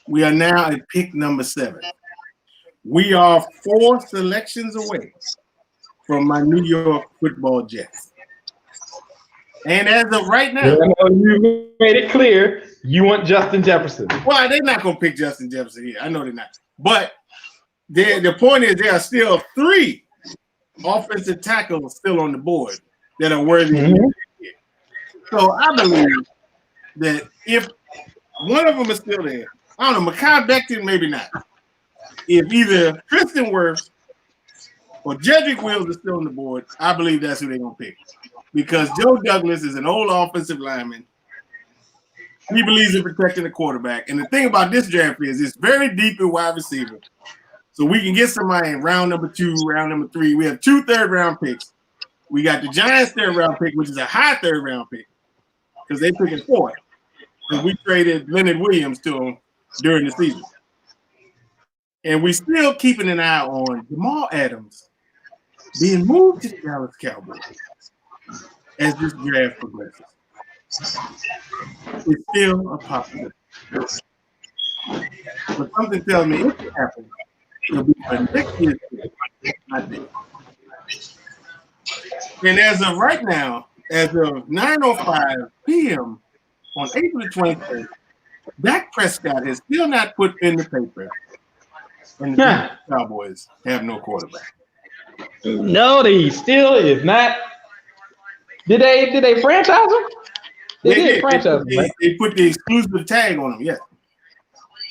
we are now at pick number 7. We are 4 selections away from my New York Football Jets. And as of right now, you made it clear you want Justin Jefferson. Well, they're not going to pick Justin Jefferson here. I know they're not. But the point is there are still 3 offensive tackles still on the board that are worthy of it. So I believe that if one of them is still there, I don't know, Mekhi Becton, maybe not. If either Tristan Wirfs or Jedrick Wills is still on the board, I believe that's who they're going to pick. Because Joe Douglas is an old offensive lineman. He believes in protecting the quarterback. And the thing about this draft is it's very deep in wide receiver. So we can get somebody in round number 2, round number 3. We have 2 third-round picks. We got the Giants' third-round pick, which is a high third-round pick because they took it 4th. And we traded Leonard Williams to him during the season. And we still keeping an eye on Jamal Adams being moved to the Dallas Cowboys as this draft progresses. It's still a possibility. But something tells me if it happens, it'll be for next year's pick, not this. And as of right now, as of 9:05 p.m. on April 23rd, Dak Prescott has still not put in the paper, and the Cowboys have no quarterback. No, he still is not. Did they franchise him? They did franchise him. Right? They put the exclusive tag on him, yes.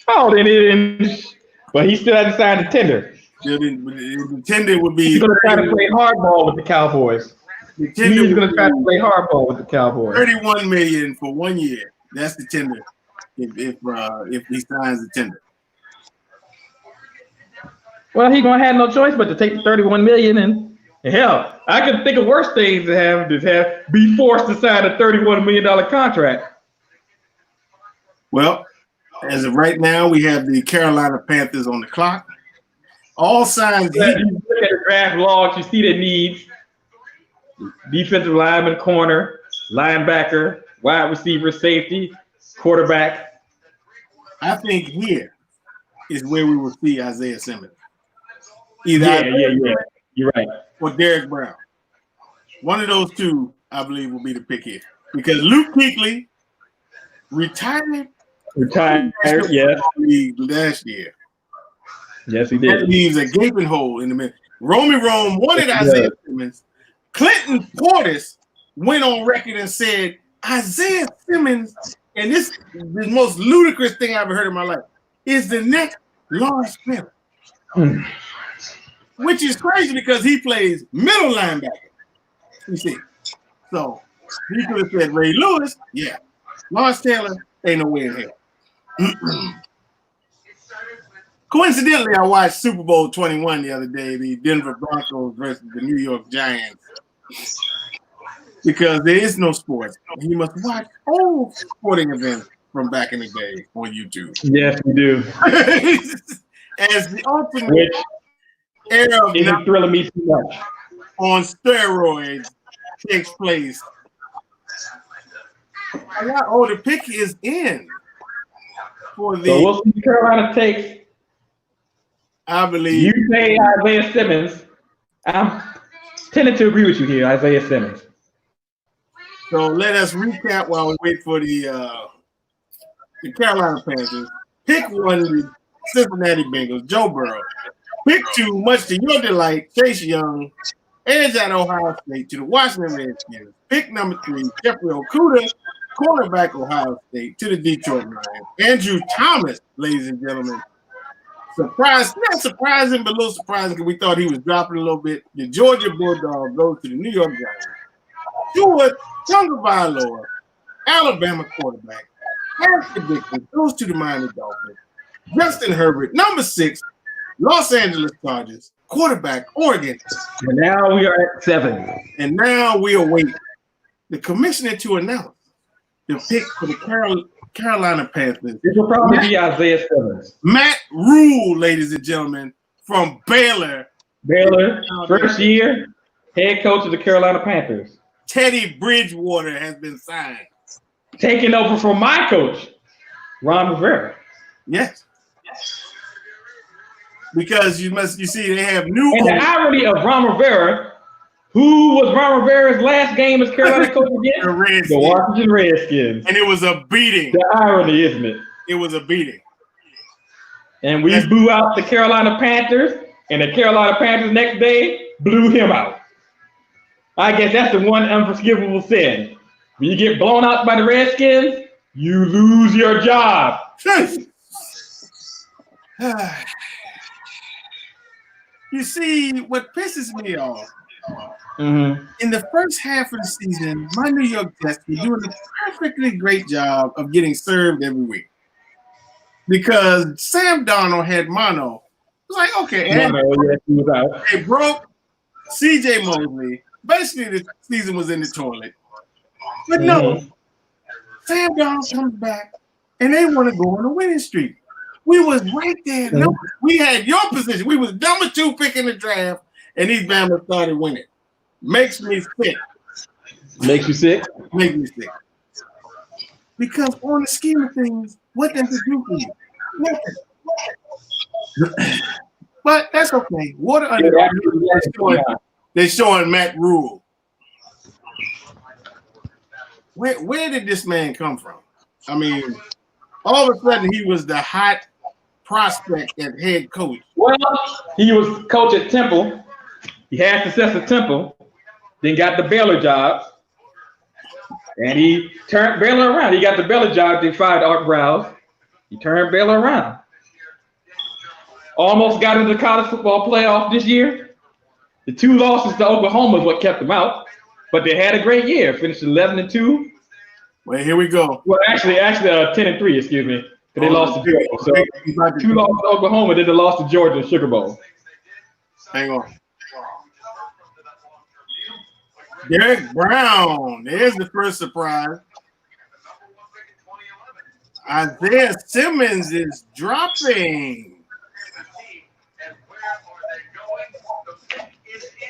Oh, they didn't. But he still hasn't signed a tender. The tender would be. He's going to try to play hardball with the Cowboys. He's going to try to play hardball with the Cowboys. $31 million for 1 year. That's the tender. If he signs the tender. Well, he's going to have no choice but to take the $31 million and hell, I can think of worse things to have be forced to sign a $31 million contract. Well, as of right now, we have the Carolina Panthers on the clock. All signs. You look at the draft logs, you see the needs. defensive lineman, corner, linebacker, wide receiver, safety, quarterback. I think here is where we will see Isaiah Simmons. Either Yeah. You're right. or Derek Brown. One of those two, I believe, will be the pick here. Because Luke Kuechly retired Yes. last year. Yes, he That did. leaves a gaping hole in the middle. Romy Rome wanted Isaiah Simmons. Clinton Portis went on record and said, Isaiah Simmons, and this is the most ludicrous thing I've ever heard in my life, is the next Lawrence Phillip. Which is crazy because he plays middle linebacker. You see. So he could have said Ray Lewis, yeah. Lawrence Taylor, ain't no way in hell. Coincidentally, I watched Super Bowl 21 the other day, the Denver Broncos versus the New York Giants. Because there is no sports. You must watch old sporting events from back in the day on YouTube. Yes, we do. As the ultimate era of Isn't thrilling me too much. on steroids takes place. The pick is in for the. So we'll see Carolina takes. I believe You say Isaiah Simmons. I'm tending to agree with you here, Isaiah Simmons. So let us recap while we wait for the Carolina Panthers. Pick 1, the Cincinnati Bengals, Joe Burrow. Pick 2, much to your delight, Chase Young, edge at Ohio State to the Washington Redskins. Pick number 3, Jeffrey Okudah, cornerback Ohio State to the Detroit Lions. Andrew Thomas, ladies and gentlemen. Surprise, not surprising, but a little surprising because we thought he was dropping a little bit. The Georgia Bulldogs goes to the New York Giants. Tua Tagovailoa, Alabama quarterback. Harrison Dixon goes to the Miami Dolphins. Justin Herbert, number 6, Los Angeles Chargers, quarterback, Oregon. And now we are at 7. And now we await the commissioner to announce the pick for the Carolina Panthers. This will probably be Isaiah Simmons. Matt Rule, ladies and gentlemen, from Baylor. Baylor, first year, head coach of the Carolina Panthers. Teddy Bridgewater has been signed. Taking over from my coach, Ron Rivera. Yes. Because you see they have new And the irony of Ron Rivera, who was Ron Rivera's last game as Carolina coach again? The Washington Redskins. And it was a beating. The irony, isn't it? It was a beating. And we blew out the Carolina Panthers, and the Carolina Panthers next day blew him out. I guess that's the one unforgivable sin. When you get blown out by the Redskins, you lose your job. You see, what pisses me off, in the first half of the season, my New York Jets were doing a perfectly great job of getting served every week. Because Sam Darnold had mono. It was like, okay, and they broke C.J. Mosley. Basically, the season was in the toilet. But no, Sam Darnold comes back, and they want to go on a winning streak. We was right there. No, we had your position. We was number 2 pick in the draft, and these Bama started winning. Makes me sick. Makes you sick? Makes me sick. Because on the scheme of things, what does it do for you? Nothing. But that's okay. Water under they're showing Matt Rule. Where did this man come from? I mean, all of a sudden he was the hot prospect at head coach. Well, he was coach at Temple. He had success at Temple, then got the Baylor job, and he turned Baylor around. He got the Baylor job, then fired Art Browse. He turned Baylor around. Almost got into the college football playoff this year. The 2 losses to Oklahoma is what kept them out, but they had a great year. Finished 11-2. Well, here we go. Well, actually, 10-3. Excuse me, because they lost to Georgia. So 2 losses to Oklahoma, then they lost to Georgia in Sugar Bowl. Hang on. Derek Brown. There's the first surprise. Isaiah Simmons is dropping.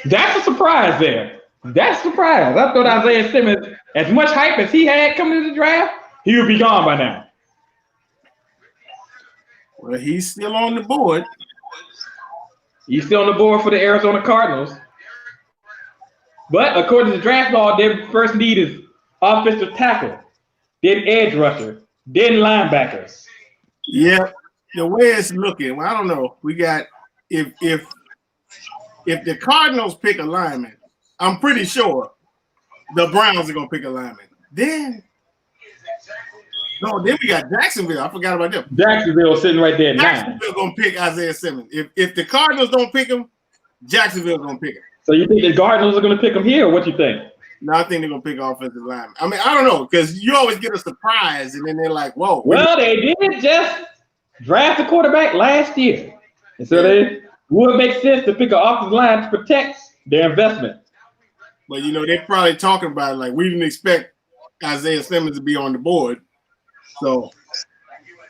That's a surprise there. That's surprise. I thought Isaiah Simmons, as much hype as he had coming to the draft, he would be gone by now. Well, he's still on the board. He's still on the board for the Arizona Cardinals. But according to draft law, their first need is offensive tackle, then edge rusher, then linebackers. Yeah, the way it's looking, well, I don't know. We got if the Cardinals pick a lineman, I'm pretty sure the Browns are gonna pick a lineman. Then we got Jacksonville. I forgot about them. Jacksonville sitting right there at 9. Jacksonville gonna pick Isaiah Simmons. If the Cardinals don't pick him, Jacksonville gonna pick him. So you think the Cardinals are gonna pick him here, or what you think? No, I think they're gonna pick offensive lineman. I mean, I don't know, because you always get a surprise, and then they're like, "Whoa!" Well, they did just draft a quarterback last year, and so they would make sense to pick an offensive line to protect their investment. But they're probably talking about it like we didn't expect Isaiah Simmons to be on the board, so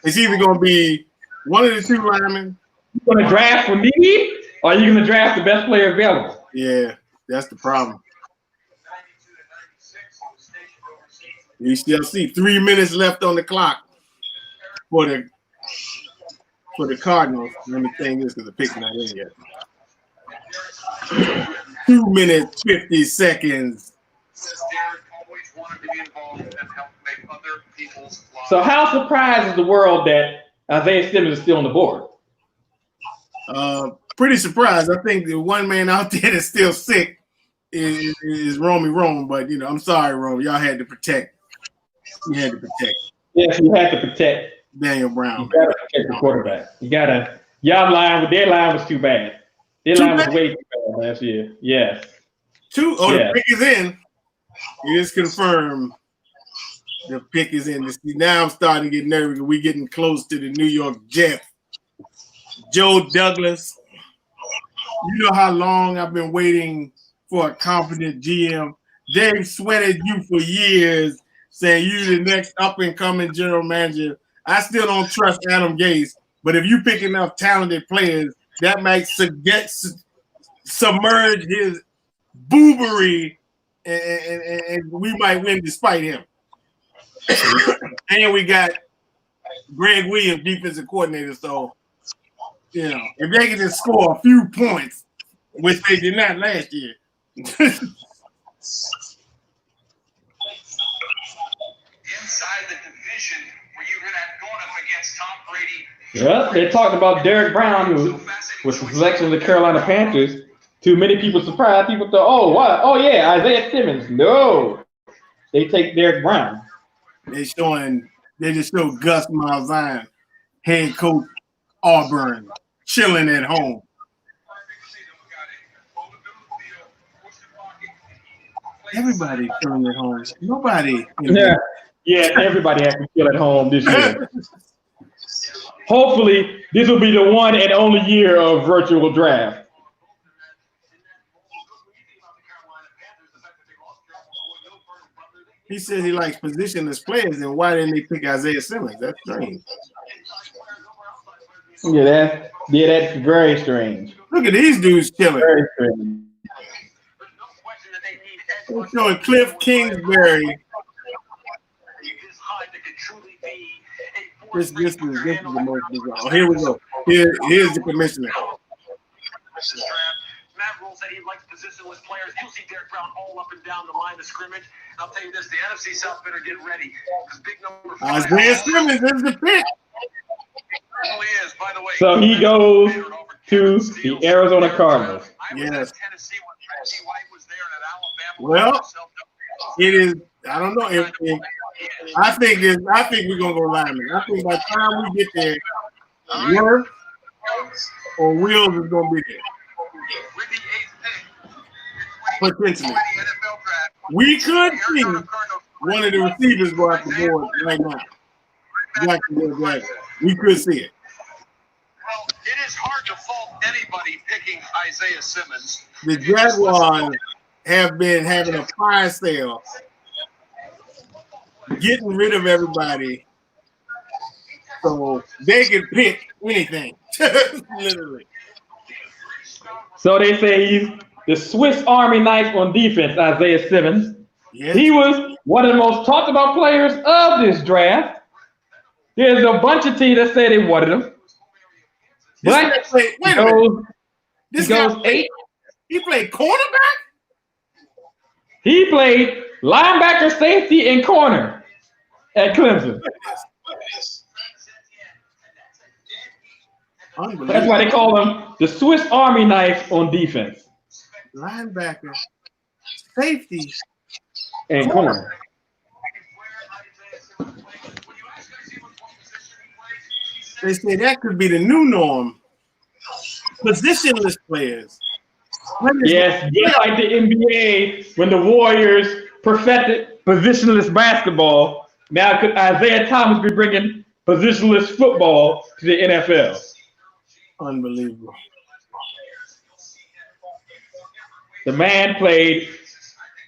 it's either gonna be one of the two linemen. You gonna draft for need, or are you gonna draft the best player available? Yeah, that's the problem. You still see 3 minutes left on the clock for the Cardinals. Let me think this because the pick's not in yet. 2 minutes, 50 seconds. So how surprised is the world that Isaiah Simmons is still on the board? Pretty surprised. I think the one man out there that's still sick is Romy Rome, but I'm sorry, Rome. Y'all had to protect. You had to protect. Yes, you had to protect Daniel Brown. You gotta protect the quarterback. Their line was too bad. Their line was way too bad last year. Yes. The pick is in. It is confirmed. The pick is in. Now I'm starting to get nervous. We're getting close to the New York Jets. Joe Douglas. You know how long I've been waiting for a competent GM. They've sweated you for years, saying you're the next up-and-coming general manager. I still don't trust Adam Gase, but if you pick enough talented players, that might submerge his boobery, and we might win despite him. And we got Greg Williams, defensive coordinator. So, if they can just score a few points, which they did not last year. Inside the division where you're going up against Tom Brady. Yeah, they talked about Derek Brown, who was the selection of the Carolina Panthers. Too many people surprised. People thought, oh, what? Oh, yeah, Isaiah Simmons. No. They take Derek Brown. They just show Gus Malzahn, head coach Auburn, chilling at home. Everybody chilling at home. Nobody. Yeah, everybody has to chill at home this year. Hopefully, this will be the one and only year of virtual draft. He said he likes positionless players, and why didn't they pick Isaiah Simmons? That's strange. Yeah, that's very strange. Look at these dudes chilling. Very strange. They're showing Cliff Kingsbury. This is the most bizarre. Oh, here we go. Here's the commissioner. Matt rules that he likes positionless players. You'll see Derek Brown all up and down the line of scrimmage. I'll tell you this: the NFC South better get ready because big number 5. Isaiah Simmons is the pick. Is, by the way. So he goes to the Arizona Cardinals. Yes. Tennessee when Reggie White was there, and at Alabama. Well, it is. I don't know if I think we're gonna go lineman. I think by the time we get there, Worth or Wills is gonna be there. Potentially, we could see one of the receivers go off the board right now. Jacksonville Jaguars. We could see it. Well, it is hard to fault anybody picking Isaiah Simmons. The Jaguars have been having a fire sale, getting rid of everybody, so they can pick anything, literally. So they say the Swiss Army knife on defense, Isaiah Simmons. Yes. He was one of the most talked about players of this draft. There's a bunch of teams that say they wanted him. But wait a minute. This he goes guy 8. He played cornerback? He played linebacker, safety, and corner at Clemson. That's why they call him the Swiss Army knife on defense. Linebacker, safety, and corner. They say that could be the new norm. Positionless players. Yes, just like the NBA when the Warriors perfected positionless basketball. Now could Isaiah Thomas be bringing positionless football to the NFL? Unbelievable. The man played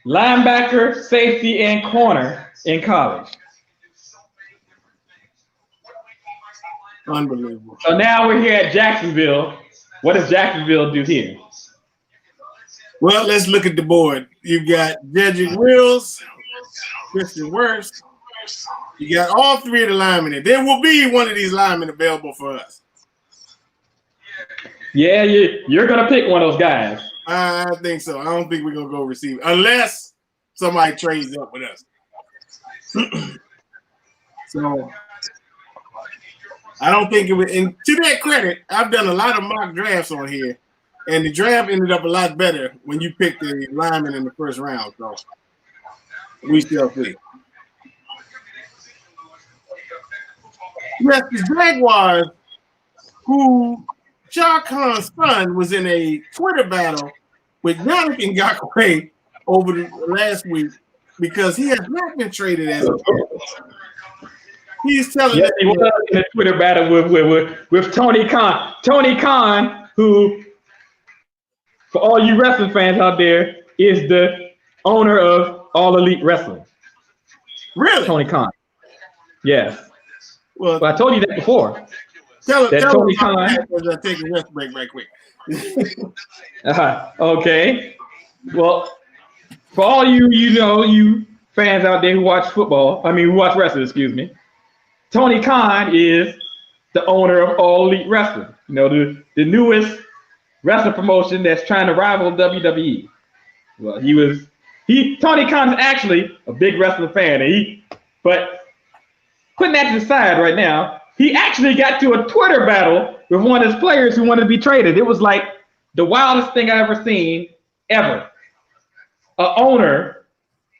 linebacker, safety, and corner in college. Unbelievable. So now we're here at Jacksonville. What does Jacksonville do here? Well, let's look at the board. You've got Jedrick Wills, Christian Wirfs. You got all three of the linemen. There will be one of these linemen available for us. Yeah, you're going to pick one of those guys. I think so. I don't think we're going to go receive unless somebody trades up with us. So I don't think it would. And to their credit, I've done a lot of mock drafts on here, and the draft ended up a lot better when you picked the lineman in the first round. So we shall see. Yes, the Jaguars, who Shah Khan's son was in a Twitter battle with Yannick Ngakoue over the last week because he has not been traded as a player. He's telling us he was in a Twitter battle with Tony Khan. Tony Khan, who, for all you wrestling fans out there, is the owner of All Elite Wrestling. Really? Tony Khan. Yes. Well, I told you that before. Tell Tony Khan. I'll take a rest break right quick. Okay. Well, for all you fans out there who watch who watch wrestling, excuse me, Tony Khan is the owner of All Elite Wrestling. You know, the newest wrestling promotion that's trying to rival WWE. Well, Tony Khan's actually a big wrestling fan, but putting that to the side right now, he actually got to a Twitter battle with one of his players who wanted to be traded. It was like the wildest thing I ever seen, ever. An owner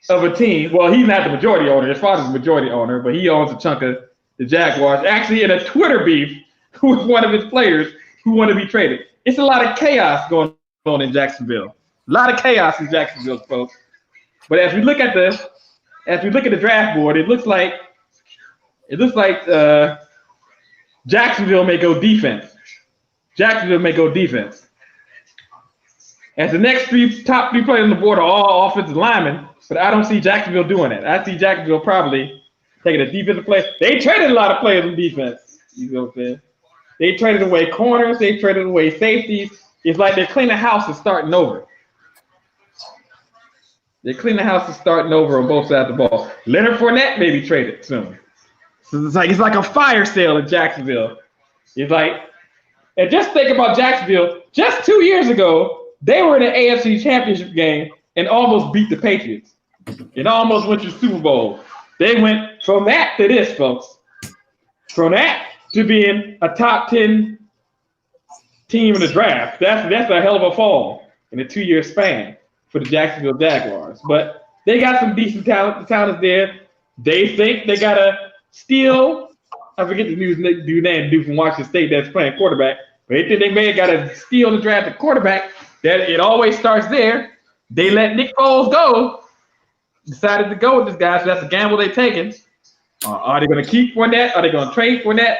of a team, well, he's not the majority owner. His father's the majority owner, but he owns a chunk of the Jaguars. Actually, in a Twitter beef with one of his players who wanted to be traded. It's a lot of chaos going on in Jacksonville. A lot of chaos in Jacksonville, folks. But as we look at the draft board, it looks like Jacksonville may go defense. Jacksonville may go defense. As the next top three players on the board are all offensive linemen, but I don't see Jacksonville doing that. I see Jacksonville probably taking a defensive play. They traded a lot of players in defense. You know what I'm saying? They traded away corners. They traded away safeties. It's like they're cleaning house and starting over. They're cleaning house and starting over on both sides of the ball. Leonard Fournette may be traded soon. So it's like a fire sale in Jacksonville. It's like, and just think about Jacksonville. Just 2 years ago, they were in the AFC Championship game and almost beat the Patriots. And almost went to the Super Bowl. They went from that to this, folks. From that to being a top 10 team in the draft. That's a hell of a fall in a 2-year span for the Jacksonville Jaguars. But they got some decent talent. The talent is there. They think they got to steal. I forget the dude from Washington State that's playing quarterback. But they think they may have got to steal the draft at quarterback. That it always starts there. They let Nick Foles go. Decided to go with this guy, so that's a gamble they're taking. Are they going to keep Fournette? Are they going to trade Fournette?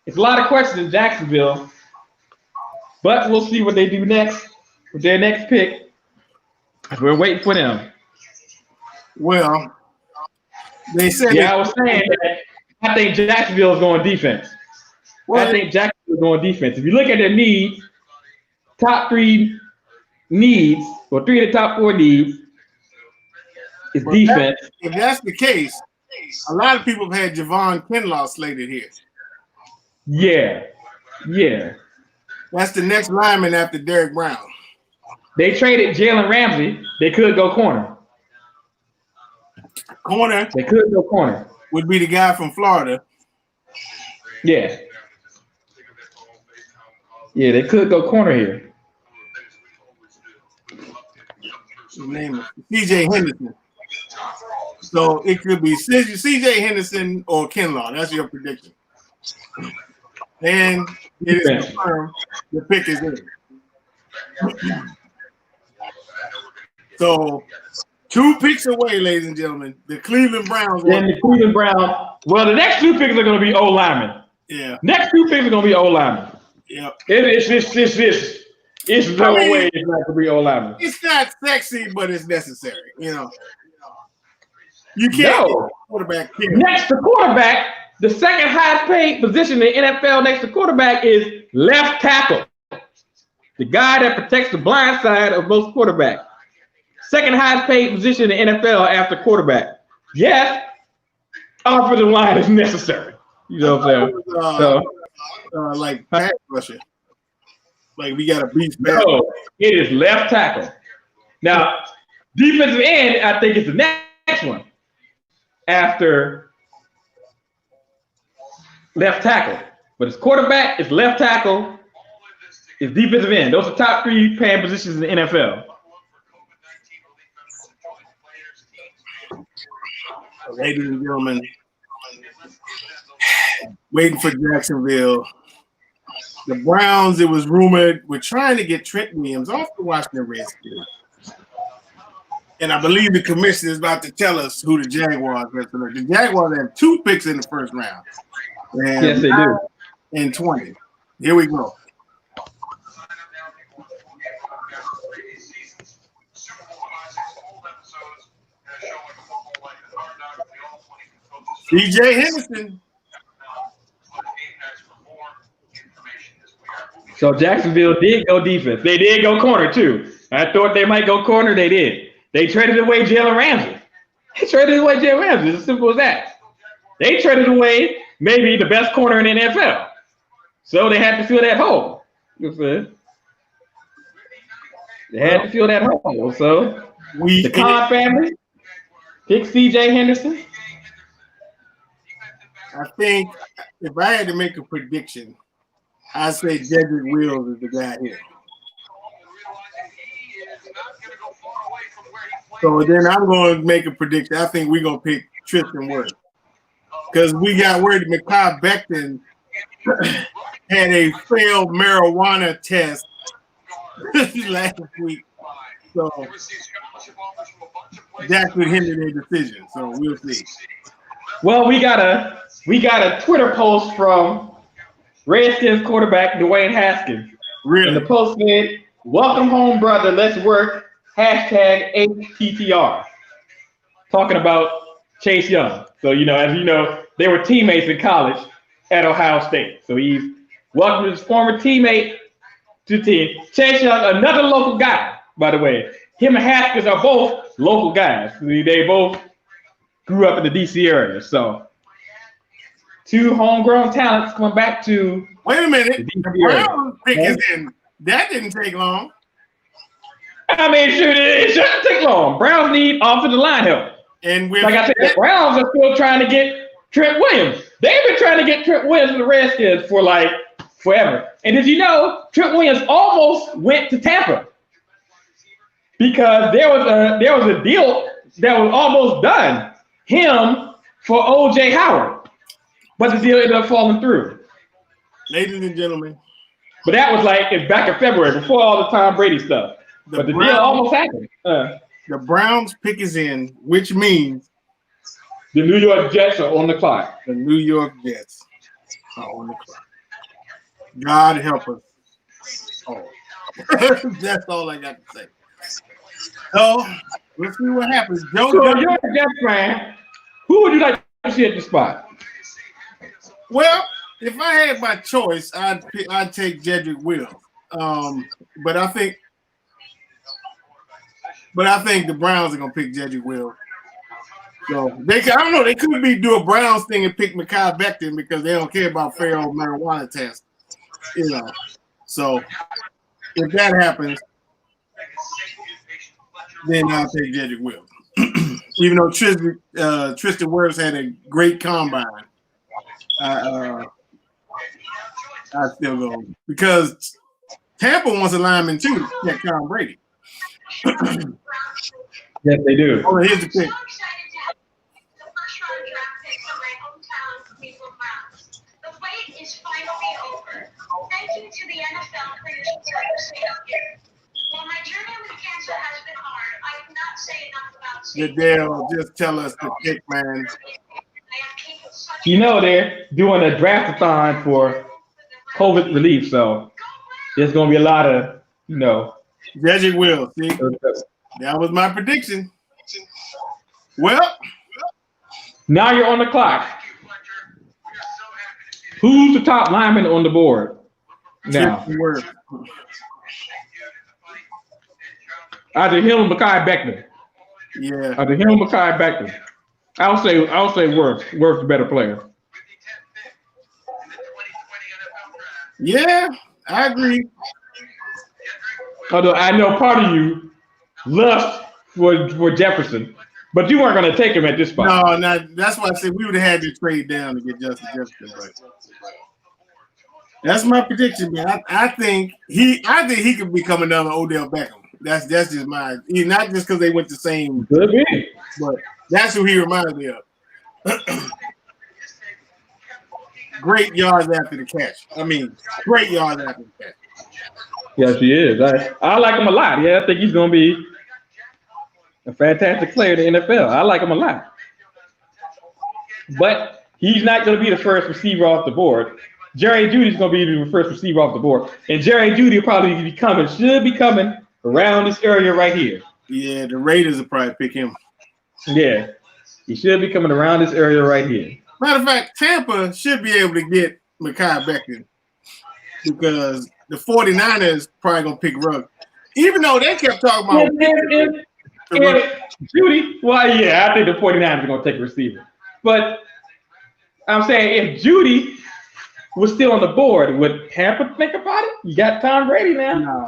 It's a lot of questions in Jacksonville. But we'll see what they do next with their next pick. We're waiting for them. Well, they said. Yeah, I was saying that I think Jacksonville is going defense. I think Jacksonville is going defense. If you look at their needs, top 3 needs Well, 3 of the top 4 needs is defense. If that's the case, a lot of people have had Javon Kinlaw slated here. Yeah. That's the next lineman after Derrick Brown. They traded Jalen Ramsey. They could go corner. They could go corner. Would be the guy from Florida. Yeah. Yeah, they could go corner here. His name is C.J. Henderson. So it could be C.J. Henderson or Kinlaw. That's your prediction. And it is confirmed the pick is in. So 2 picks away, ladies and gentlemen. The Cleveland Browns. Then the Cleveland Browns. Well, the next 2 picks are going to be O-linemen. Yeah. Next 2 picks are going to be O-linemen. Yeah. It's no way it's not going to be O-linemen. It's not sexy, but it's necessary. You can't get a quarterback here. Next to quarterback, the second highest paid position in the NFL next to quarterback is left tackle. The guy that protects the blind side of most quarterbacks. Second highest paid position in the NFL after quarterback. Yes, offensive line is necessary. You know what I'm saying? Like pass rusher. Like we got a beast. No, it is left tackle. Now, defensive end, I think it's the next one after left tackle. But it's quarterback, it's left tackle, it's defensive end. Those are top 3 paying positions in the NFL. Ladies and gentlemen, waiting for Jacksonville. The Browns, it was rumored, were trying to get Trent Williams off the Washington Redskins. And I believe the commissioner is about to tell us who the Jaguars are. The Jaguars have 2 picks in the first round. And yes, they do. And 20. Here we go. C.J. Henderson. So Jacksonville did go defense. They did go corner too. I thought they might go corner. They did. They traded away Jalen Ramsey. It's as simple as that. They traded away maybe the best corner in the NFL. So they had to fill that hole. They had to fill that hole. So the Khan family picked C.J. Henderson. I think if I had to make a prediction, I'd say Jedrick Wills is the guy here. So then I'm going to make a prediction. I think we're going to pick Tristan Wirfs. Because we got word Mekhi Becton had a failed marijuana test last week. So that could hinder their decision. So we'll see. Well, we got a Twitter post from Redskins quarterback Dwayne Haskins. Really? And the post said, "Welcome home, brother. Let's work. #HTTR." Talking about Chase Young. So, as you know, they were teammates in college at Ohio State. So he's welcomed his former teammate to the team. Chase Young, another local guy, by the way. Him and Haskins are both local guys. They both grew up in the D.C. area. So 2 homegrown talents coming back to. Wait a minute. The Browns pick is in. That didn't take long. I mean, shoot, it shouldn't take long. Browns need offensive line help. And like I said, the Browns are still trying to get Trent Williams. They've been trying to get Trent Williams to the Redskins for like forever. And did you know Trent Williams almost went to Tampa because there was a deal that was almost done, him for O.J. Howard, but the deal ended up falling through. Ladies and gentlemen, but that was like back in February before all the Tom Brady stuff. But the deal almost happened. The Browns pick is in, which means the New York Jets are on the clock. The New York Jets are on the clock. God help us all. That's all I got to say. So let's see what happens. So you're a Jets fan. Who would you like to see at the spot? Well, if I had my choice, I'd take Jedrick Wills. But I think but I think the Browns are gonna pick Jedrick Wills. So I don't know. They could do a Browns thing and pick Mekhi Becton because they don't care about feral marijuana tests, you know. So if that happens, then I'll take Jedrick Wills. Even though Tristan Wirfs had a great combine, I still go because Tampa wants a lineman too. Yeah, Tom Brady. Yes, they do. Oh, here's the pick. The wait is finally over. Thank you to the NFL for your support. While my journey with cancer has been hard, I cannot say enough about safety. Goodell, just tell us the pick, man. You know they're doing a draft-a-thon for COVID relief, so there's going to be a lot of, Jedrick Wills. See, that was my prediction. Well, now you're on the clock. Who's the top lineman on the board now? Either him or Mekhi Becton. Yeah. Either him or Mekhi Becton. I'll say Wirfs. Wirfs the better player. Yeah, I agree. Although I know part of you lust for Jefferson, but you weren't going to take him at this spot. No, that's why I said we would have had to trade down to get Justin Jefferson. But that's my prediction, man. I think he could become another Odell Beckham. That's just my not just because they went the same. Could be. But that's who he reminds me of. Great yards after the catch. I mean, great yards after the catch. Yes, he is. I like him a lot. Yeah, I think he's going to be a fantastic player in the NFL. I like him a lot. But he's not going to be the first receiver off the board. Jerry Jeudy's going to be the first receiver off the board. And Jerry Jeudy will probably should be coming around this area right here. Yeah, the Raiders will probably pick him. Yeah, he should be coming around this area right here. Matter of fact, Tampa should be able to get Mekhi Becton because the 49ers probably going to pick Ruggs. Even though they kept talking about if Jeudy, well, yeah, I think the 49ers are going to take a receiver. But I'm saying if Jeudy was still on the board, would Tampa think about it? You got Tom Brady now. No,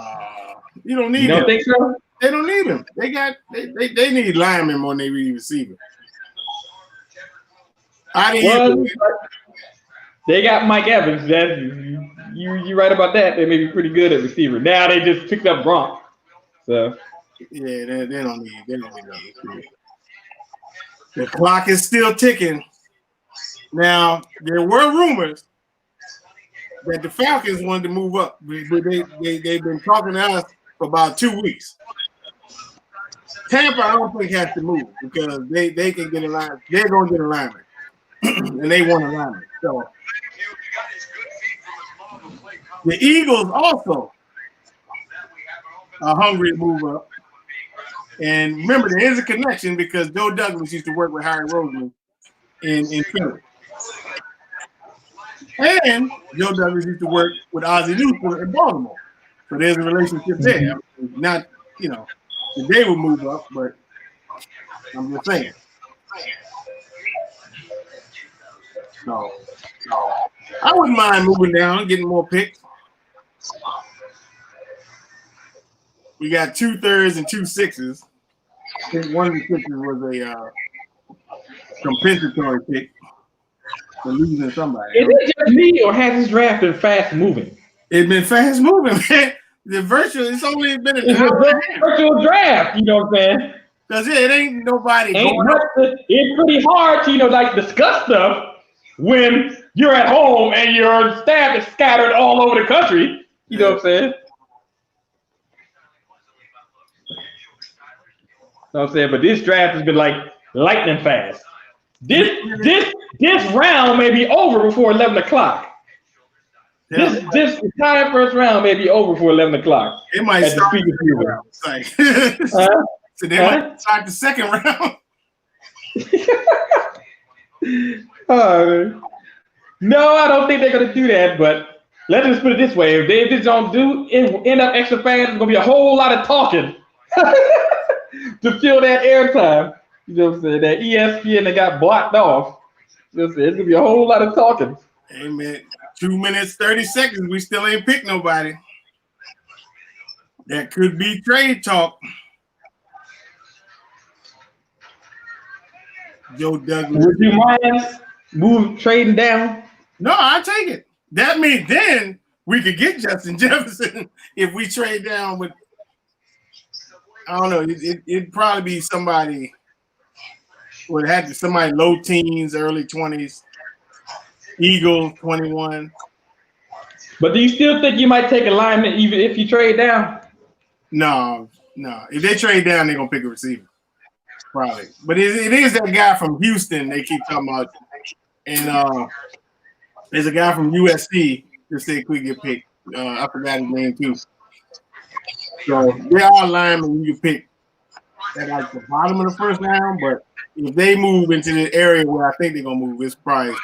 you don't need him. You don't think so? They don't need him. They need linemen more than they need receiver. They got Mike Evans. That you right about that. They may be pretty good at receiver. Now they just picked up Gronk. So yeah, they don't need receiver. The clock is still ticking. Now there were rumors that the Falcons wanted to move up, but they've been talking to us for about 2 weeks. Tampa, I don't think has to move because they can get a line. They're going to get a lineman, and they want a lineman. So the Eagles also are hungry to move up. And remember, there is a connection because Joe Douglas used to work with Harry Roseman in Philly. And Joe Douglas used to work with Ozzie Newsome in Baltimore. So there's a relationship there. I mean, not, that they would move up, but I'm just saying. No. I wouldn't mind moving down and getting more picks. We got 2 3rds and 2 6s. I think one of the 6s was a compensatory pick for losing somebody. Is it just me or has this draft been fast moving? It's been fast moving, man. It's only been a virtual draft, you know what I'm saying? Because it ain't nobody going up. It's pretty hard to discuss stuff when you're at home and your staff is scattered all over the country. You know what I'm saying? But this draft has been like lightning fast. This round may be over before 11 o'clock. This entire first round may be over for 11 o'clock. It might start the second round. So they might start the second round. No, I don't think they're going to do that, but let's just put it this way. If they just don't end up extra fast, it's going to be a whole lot of talking. to fill that airtime. You know what I'm saying? That ESPN that got blocked off. You know what I'm saying? It's gonna be a whole lot of talking. Hey man, 2 minutes 30 seconds. We still ain't picked nobody. That could be trade talk. Joe Douglas. Would you mind trading down? No, I take it. That means then we could get Justin Jefferson if we trade down with. I don't know. It'd probably be somebody. Would have to somebody low teens, early 20s. Eagles 21. But do you still think you might take a lineman even if you trade down? No. If they trade down, they're gonna pick a receiver. Probably. But it is that guy from Houston they keep talking about. And there's a guy from USC that said could get picked. I forgot his name too. So there are linemen you can pick at like the bottom of the first round, but if they move into the area where I think they're gonna move, it's probably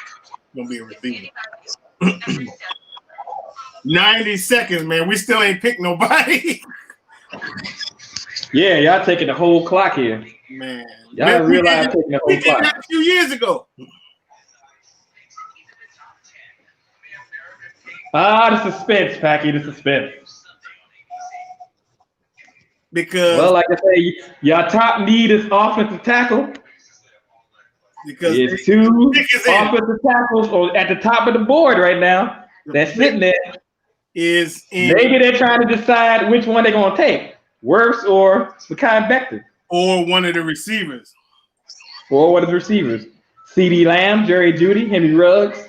gonna be a receiver. 90 seconds, man. We still ain't picked nobody. Yeah, y'all taking the whole clock here. Man, Y'all realize taking the we whole did clock. that a few years ago. The suspense, Packy, the suspense. Because Well, like I say, your top need is offensive tackle. It's two offensive tackles at the top of the board right now. That's sitting there. Maybe they're trying to decide which one they're going to take, Wirfs or Mekhi Becton. Or one of the receivers. Or one of the receivers. CeeDee Lamb, Jerry Jeudy, Henry Ruggs.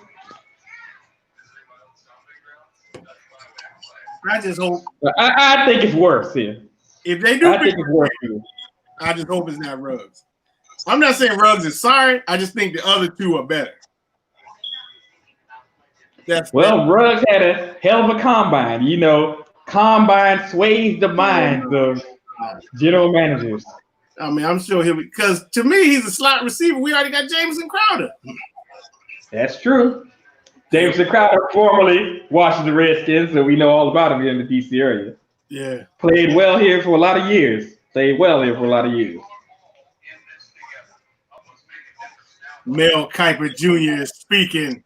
I just hope. I think it's worse here. If they do, I think it's worse here. I just hope it's not Ruggs. I'm not saying Ruggs is sorry. I just think the other two are better. Ruggs had a hell of a combine. You know, combine sways the minds of general managers. I mean, I'm sure he'll be, because to me, he's a slot receiver. We already got Jameson Crowder. That's true. Jameson Crowder formerly Washington Redskins, so we know all about him here in the DC area. Yeah. Played well here for a lot of years. Mel Kiper Jr. is speaking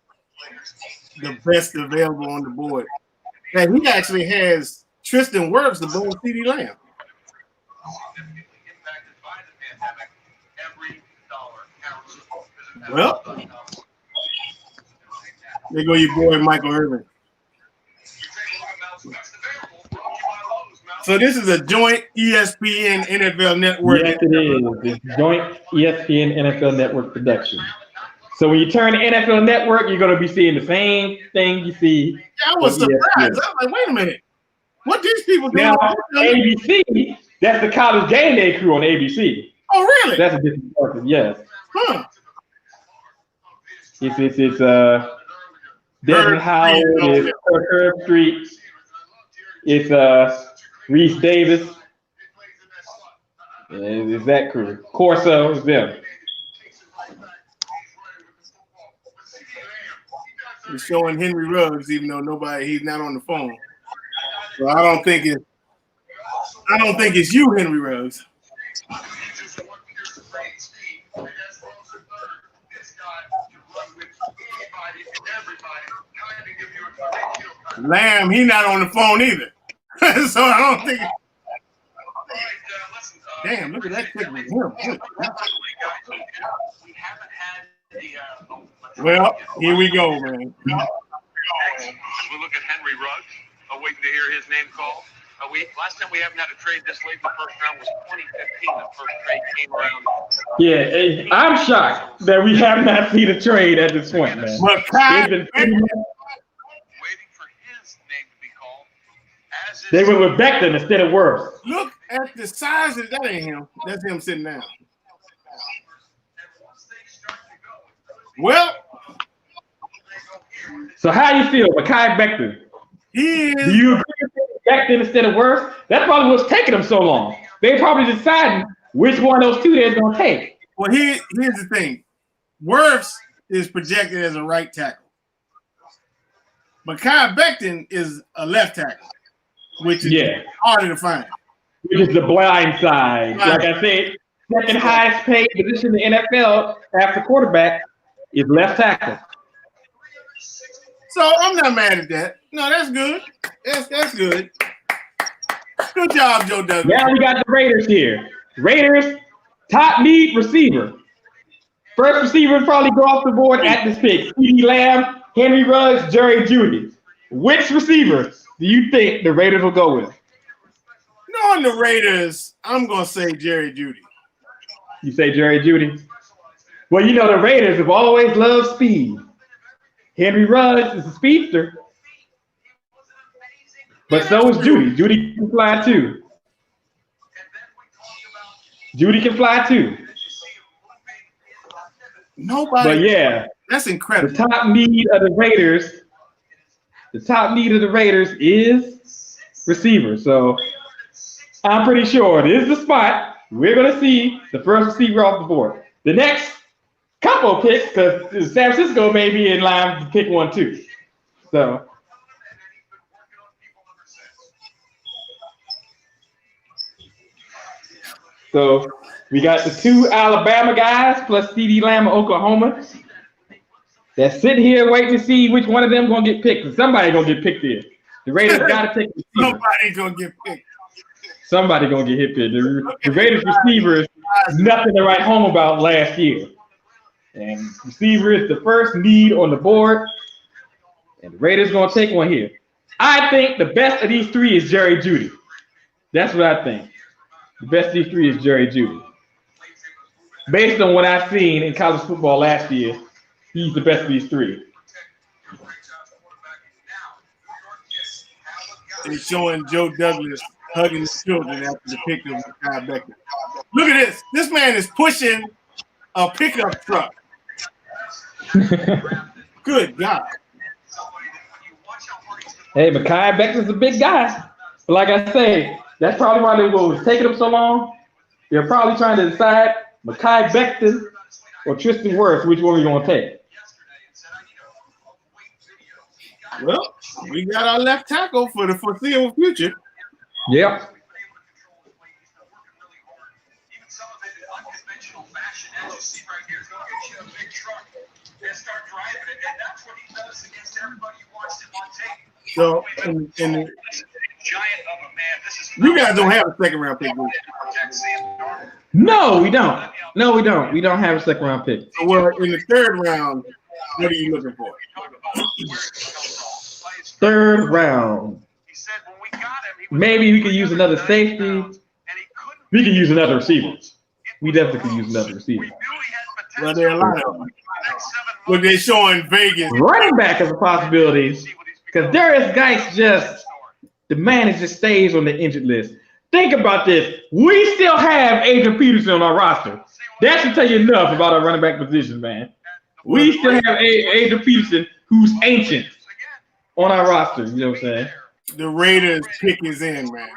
the best available on the board. And he actually has Tristan Wirfs above CeeDee Lamb. Well, there go your boy Michael Irvin. So this is a joint ESPN NFL Network. Yes, it is. It's joint ESPN NFL Network production. So when you turn the NFL Network, you're going to be seeing the same thing you see. Yeah, I was surprised. I was like, wait a minute. What these people doing? Now, ABC, that's the College Game Day crew on ABC. Oh, really? That's a different person, yes. Huh. It's Desmond Howard, it's Herb Street, it's Reese Davis, it's that crew. Corso is them. He's showing Henry Ruggs, even though he's not on the phone. So I don't think it's you, Henry Ruggs. Lamb, he not on the phone either. So I don't think. Damn, look at that kick with him. Well, here we go, man. We look at Henry Ruggs, waiting to hear his name called. Last time we haven't had a trade this late in the first round was 2015. The first trade came around. Yeah, I'm shocked that we have not seen a trade at this point, man. But Waiting for his name to be called. They went with Becton instead of Wirfs. Look at the size of that. Ain't him. That's him sitting down. Well, so how you feel, Mekhi Becton? he is. Do you agree with Becton instead of Wirfs? That's probably what's taking them so long. They probably deciding which one of those two they're going to take. Well, here's the thing. Wirfs is projected as a right tackle. Mekhi Becton is a left tackle, which is harder to find. which is the blind side. Like I said, second highest paid position in the NFL after quarterback is left tackle. So I'm not mad at that. No, that's good. That's good. Good job, Joe Douglas. Now we got the Raiders here. Raiders, top need receiver. First receiver would probably go off the board at this pick. CeeDee Lamb, Henry Ruggs, Jerry Jeudy. Which receiver do you think the Raiders will go with? Knowing the Raiders, I'm going to say Jerry Jeudy. You say Jerry Jeudy? Well, you know the Raiders have always loved speed. Henry Ruggs is a speedster. But so is Jeudy. Jeudy can fly too. Jeudy can fly too. Nobody. But yeah, that's incredible. The top need of the Raiders is receiver. So I'm pretty sure this is the spot we're going to see the first receiver off the board. The next couple of picks, because San Francisco may be in line to pick one too. So we got the two Alabama guys plus CeeDee Lamb of Oklahoma. That's sitting here waiting to see which one of them gonna get picked. Somebody gonna get picked here. The Raiders gotta take the receiver. Somebody gonna get picked. Somebody gonna get hit there. The Raiders receiver is nothing to write home about last year. And receiver is the first need on the board. And the Raiders gonna take one here. I think the best of these three is Jerry Jeudy. That's what I think. The best of these three is Jerry Jeudy. Based on what I've seen in college football last year, he's the best of these three. They're showing Joe Douglas hugging his children after the pick of Mekhi Becton. Look at this. This man is pushing a pickup truck. Good God. Hey, Mekhi Becton's a big guy. But like I say, that's probably why they was taking them so long. They're probably trying to decide Mekhi Becton or Tristan Wirfs, which one we're going to take. Well, we got our left tackle for the foreseeable future. Yep. So, you guys don't have a second round pick. No, we don't. No, we don't. We don't have a second round pick. So, well, in the third round, what are you looking for? Third round. Maybe we could use another safety. We could use another receiver. We definitely could use another receiver. Well, there are a lot of them. Look, they're showing Vegas. Running back is a possibility because Darius Geis the man just stays on the injured list. Think about this. We still have Adrian Peterson on our roster. That should tell you enough about our running back position, man. We still have Adrian Peterson, who's ancient, on our roster. You know what I'm saying? The Raiders pick is in, man.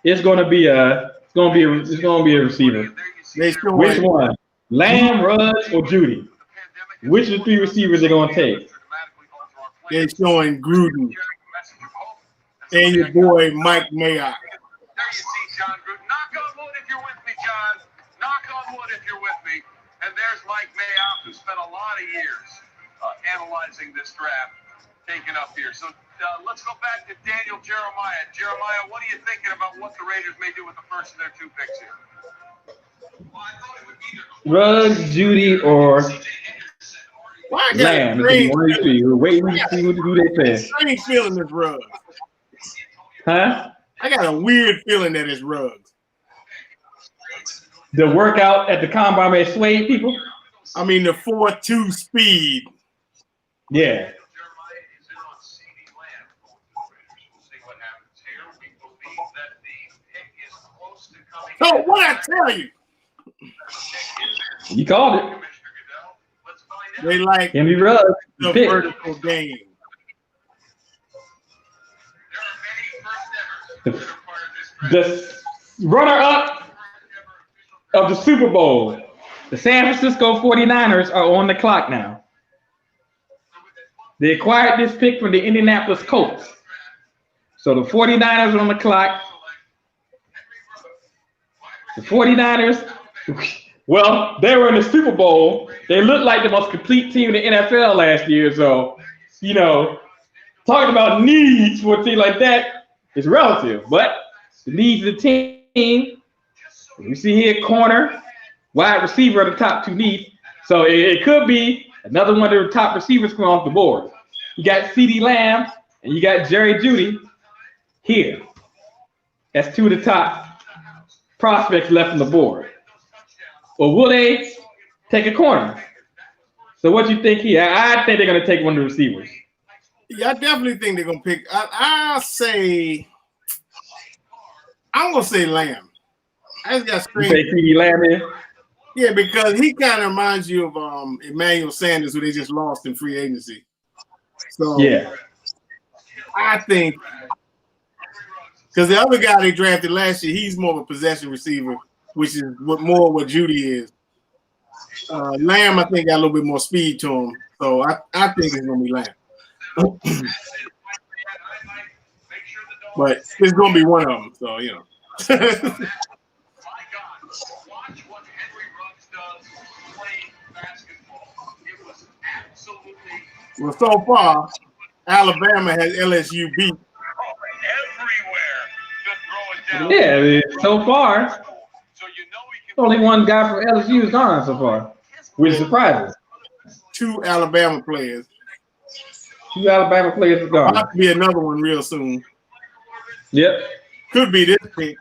It's gonna be a receiver. Which one? Lamb, Ruggs, or Jeudy? Which of the three receivers they're gonna take? They're showing Gruden and your boy Mike Mayock. There you see John Gruden. Knock on wood if you're with me, John. Knock on wood if you're with me. And there's Mike Mayock, who spent a lot of years analyzing this draft, taken up here. So let's go back to Daniel Jeremiah. Jeremiah, what are you thinking about what the Raiders may do with the first of their two picks here? Ruggs, Jeudy, or Lamb. We're waiting to see who they say. I ain't feeling this Ruggs. Huh? I got a weird feeling that it's Ruggs. The workout at the combine may sway people. I mean, the 4.2 speed. Yeah. So what I tell you? You called it. They like Henry Ruggs. the vertical game. The runner-up of the Super Bowl, the San Francisco 49ers, are on the clock now. They acquired this pick from the Indianapolis Colts. So the 49ers are on the clock. The 49ers, well, they were in the Super Bowl. They looked like the most complete team in the NFL last year. So, you know, talking about needs for a team like that is relative. But the needs of the team, you see here, corner, wide receiver are the top two needs. So it could be another one of the top receivers coming off the board. You got CeeDee Lamb and you got Jerry Jeudy here. That's two of the top prospects left on the board. Or will they take a corner? So what do you think here? I think they're going to take one of the receivers. Yeah, I definitely think they're going to pick. I'm going to say Lamb. I just got strange. You say CeeDee Lamb in? Yeah, because he kind of reminds you of Emmanuel Sanders, who they just lost in free agency. So yeah, I think because the other guy they drafted last year, he's more of a possession receiver, which is what Jeudy is. Lamb, I think, got a little bit more speed to him, so I think it's gonna be Lamb. But it's gonna be one of them, so you know. Well, so far, Alabama has LSU beat. Yeah, so far, only one guy from LSU is gone so far, which is surprising. 2 Alabama players. 2 Alabama players are gone. Might be another one real soon. Yep. Could be this pick.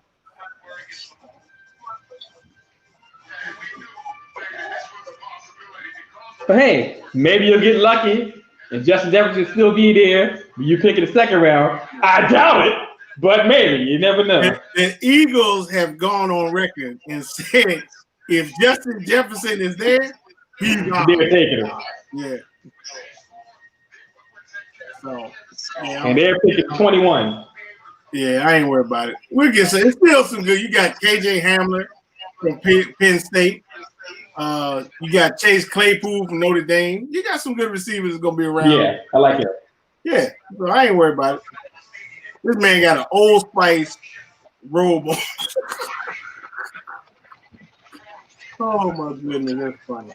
But hey, maybe you'll get lucky and Justin Jefferson will still be there. You pick in the second round. I doubt it, but maybe. You never know. The Eagles have gone on record and said if Justin Jefferson is there, he's gone. They're taking him. Yeah. So, and they're picking 21. Yeah, I ain't worried about it. We'll get some. It's still some good. You got KJ Hamler from Penn State. You got Chase Claypool from Notre Dame. You got some good receivers that's gonna be around. Yeah, I like it. Yeah, so I ain't worried about it. This man got an Old Spice robe on. Oh my goodness, that's funny.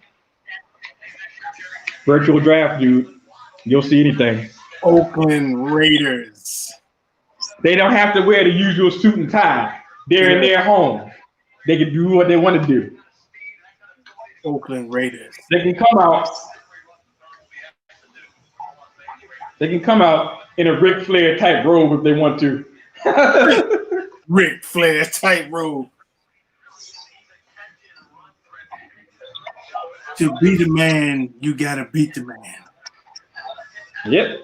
Virtual draft, dude. You'll see anything. Oakland Raiders. They don't have to wear the usual suit and tie. They're in their home. They can do what they want to do. Oakland Raiders. They can come out. They can come out in a Ric Flair type robe if they want to. Ric Flair type robe. To be the man, you gotta beat the man. Yep.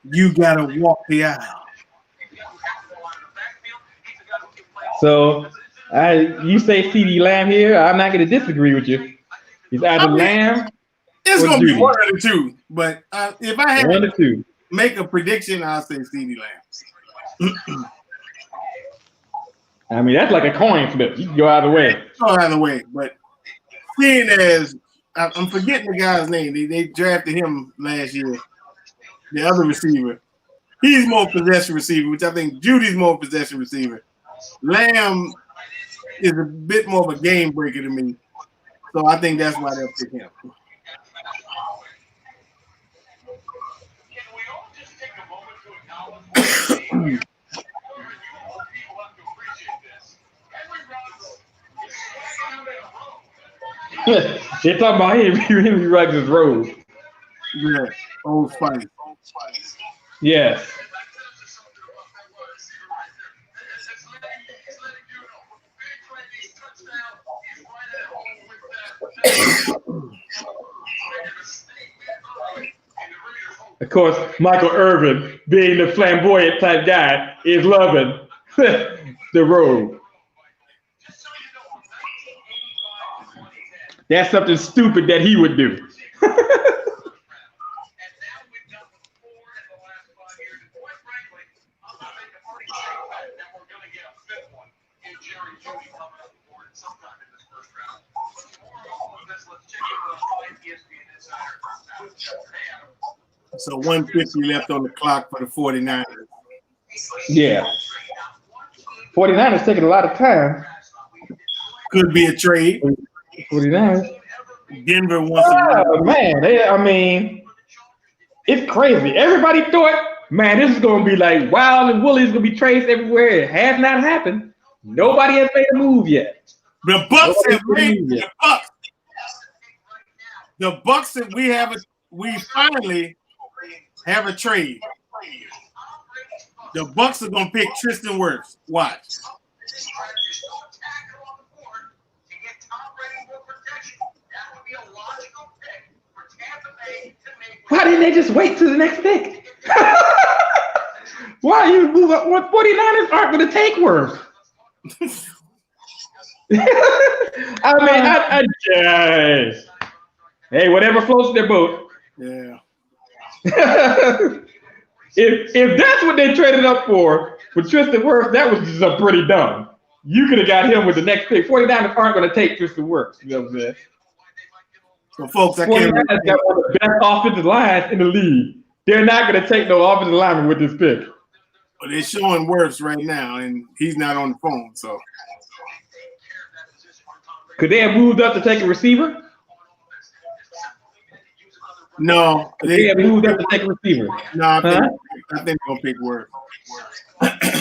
You gotta walk the aisle. So, you say CeeDee Lamb here. I'm not going to disagree with you. He's either Lamb. It's gonna be one of the two. But if I had to make a prediction, I'll say CeeDee Lamb. I mean, that's like a coin flip. You can go either way. Go either way. But seeing as I'm forgetting the guy's name, they drafted him last year. The other receiver, he's more possession receiver, which I think Judy's more possession receiver. Lamb is a bit more of a game breaker to me, so I think that's why they'll pick him. They're talking about Henry Ruggs' robe. Yeah, Old Spice. Yes. Of course, Michael Irvin, being the flamboyant type guy, is loving the robe. That's something stupid that he would do. So 150 left on the clock for the 49ers. Yeah. 49ers taking a lot of time. Could be a trade. 49ers. Denver wants Oh, man. It's crazy. Everybody thought, man, this is going to be like Wild and Woolly's going to be traced everywhere. It has not happened. Nobody has made a move yet. The Bucks have made the Bucks that we finally have a trade. The Bucks are gonna pick Tristan Wirfs. Watch. Why didn't they just wait till the next pick? Why you move up? What 49ers aren't going to take Wirfs? I guess. Hey, whatever floats their boat. Yeah. if that's what they traded up for Tristan Wirfs, that was just pretty dumb. You could have got him with the next pick. 49ers aren't going to take Tristan Wirfs. You know what I'm saying? So, folks, I can't. 49ers got one of the best offensive lines in the league. They're not going to take no offensive lineman with this pick. But they're showing Wirfs right now, and he's not on the phone. So, could they have moved up to take a receiver? No, they have moved up to take a receiver. No, I think they're gonna pick Wirfs.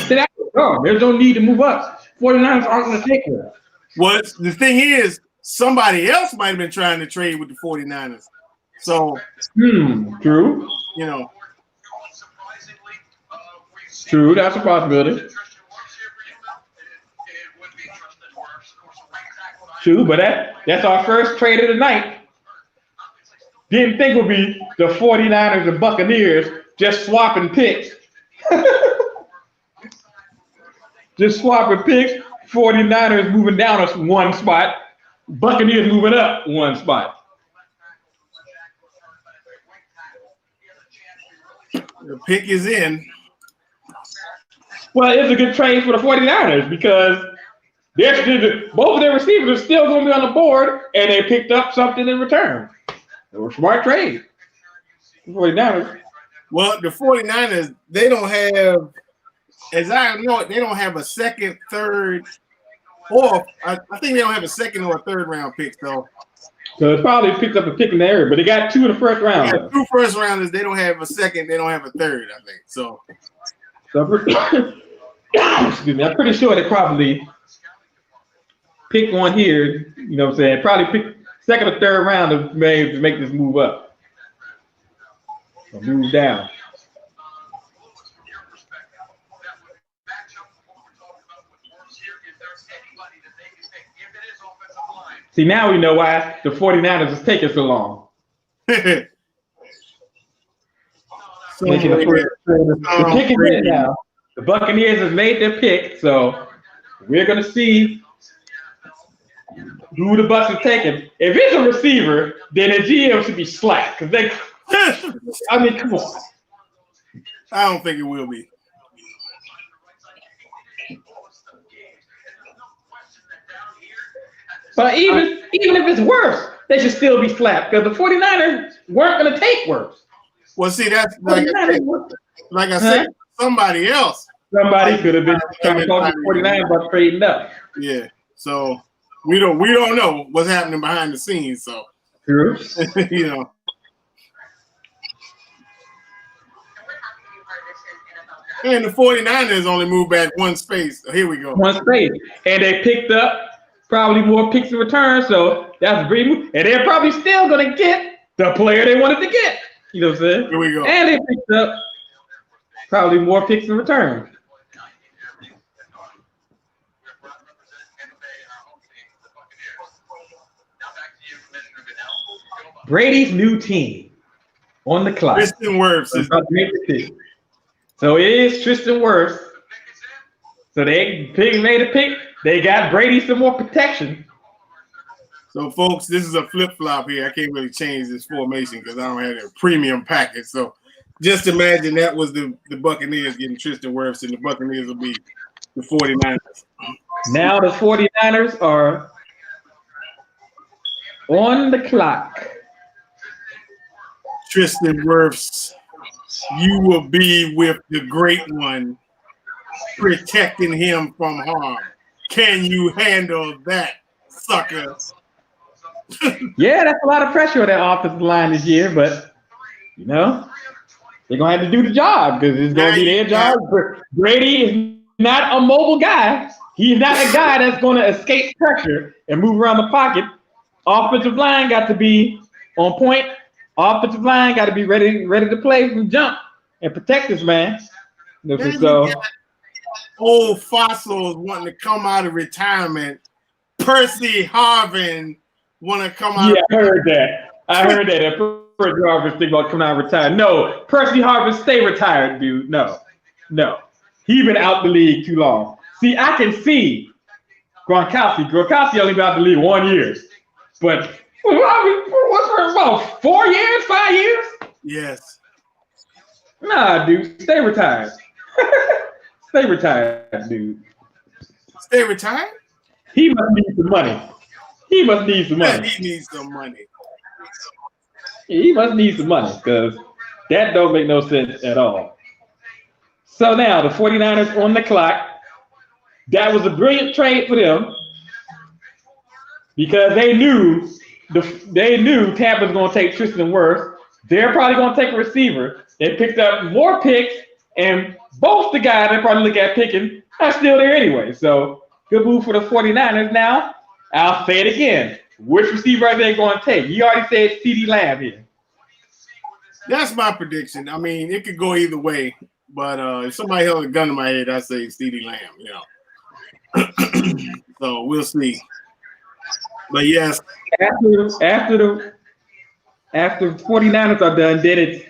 There's no need to move up. 49ers aren't going to take her. Well, the thing is, somebody else might have been trying to trade with the 49ers. So, true. You know. True, that's a possibility. True, but that's our first trade of the night. Didn't think it would be the 49ers and Buccaneers just swapping picks. Just swapping picks. 49ers moving down us one spot. Buccaneers moving up one spot. The pick is in. Well, it's a good trade for the 49ers because both of their receivers are still going to be on the board, and they picked up something in return. It was a smart trade. 49ers. Well, the 49ers, they don't have, as I know it, they don't have a second, third, or I think they don't have a second or a third round pick, though. So it's probably picked up a pick in the area, but they got 2 in the first round. Yeah, 2 first rounders, they don't have a second, they don't have a third, I think. So excuse me, I'm pretty sure they probably pick one here, you know what I'm saying? Probably pick second or third round to make this move up. Or move down. See, now we know why the 49ers is taking so long. The pick is in now. The Buccaneers have made their pick, so we're going to see who the Bucs are taking. If it's a receiver, then the GM should be slack. Because they, I mean, come on. I don't think it will be. But even if it's worse, they should still be slapped because the 49ers weren't going to take worse. Well, see, that's like I said, somebody else. Somebody could have been trying to talk to the 49ers about trading up. Yeah. So we don't know what's happening behind the scenes. So true. You know. And the 49ers only moved back one space. So here we go. One space. And they picked up probably more picks in return. So that's a great move. And they're probably still going to get the player they wanted to get. You know what I'm saying? Here we go. And they picked up probably more picks in return. Brady's new team on the clock. Tristan Wirfs is about to make the pick. So it is Tristan Wirfs. So they made a pick. They got Brady some more protection. So, folks, this is a flip-flop here. I can't really change this formation because I don't have a premium package. So just imagine that was the Buccaneers getting Tristan Wirfs, and the Buccaneers will be the 49ers. Now the 49ers are on the clock. Tristan Wirfs, you will be with the great one, protecting him from harm. Can you handle that, sucker? Yeah, that's a lot of pressure on that offensive line this year, but you know, they're gonna have to do the job because it's gonna be their job. Brady is not a mobile guy. He's not a guy that's gonna escape pressure and move around the pocket. Offensive line got to be on point. Offensive line got to be ready to play from jump and protect this man. So, old fossils wanting to come out of retirement. Percy Harvin want to come out. Yeah, I heard that. Percy Harvin thinking about coming out retired. No, Percy Harvin stay retired, dude. No. He been out the league too long. See, I can see Gronkowski. Gronkowski only been out the league 1 year. But what's for about 4 years, 5 years? Yes. Nah, dude, stay retired. Stay retired, dude. Stay retired? He must need some money. He must need some money. He needs some money. He must need some money because that don't make no sense at all. So now the 49ers on the clock. That was a brilliant trade for them because they knew Tampa's going to take Tristan Wirfs. They're probably going to take a receiver. They picked up more picks, and both the guys they probably look at picking are still there anyway. So good move for the 49ers now. I'll say it again. Which receiver are they going to take? You already said CeeDee Lamb here. That's my prediction. I mean, it could go either way. But if somebody held a gun to my head, I'd say CeeDee Lamb, you know. So we'll see. But yes. After the 49ers are done, then it's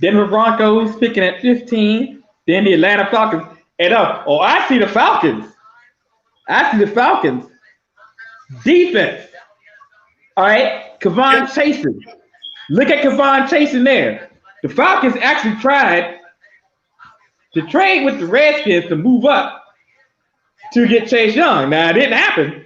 Denver Broncos picking at 15, then the Atlanta Falcons. And I see the Falcons. Defense. All right, Kevon Chasen. Look at Kevon Chasen there. The Falcons actually tried to trade with the Redskins to move up to get Chase Young. Now, it didn't happen,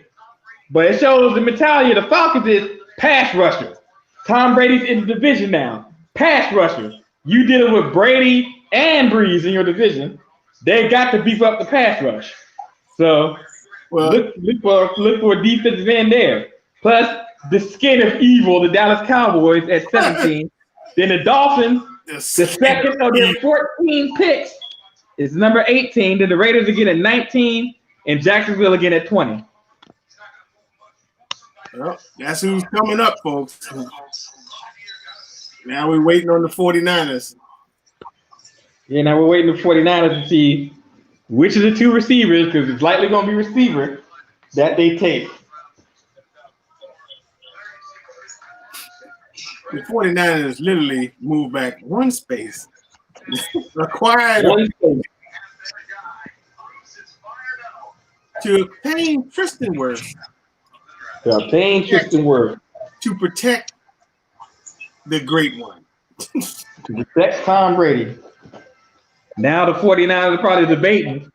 but it shows the mentality of the Falcons is pass rushers. Tom Brady's in the division now. Pass rushers. You dealing with Brady and Breeze in your division. They got to beef up the pass rush. So look for a defensive end there. Plus the skin of evil, the Dallas Cowboys at 17. Then the Dolphins, the second of their 14 picks, is number 18. Then the Raiders again at 19, and Jacksonville again at 20. Well, that's who's coming up, folks. Now we're waiting on the 49ers. Yeah, now we're waiting on the 49ers to see which of the two receivers, because it's likely going to be receiver, that they take. The 49ers literally moved back one space. Acquired One space. to obtain Tristan Wirfs. To protect the great one. To protect Tom Brady. Now the 49ers are probably debating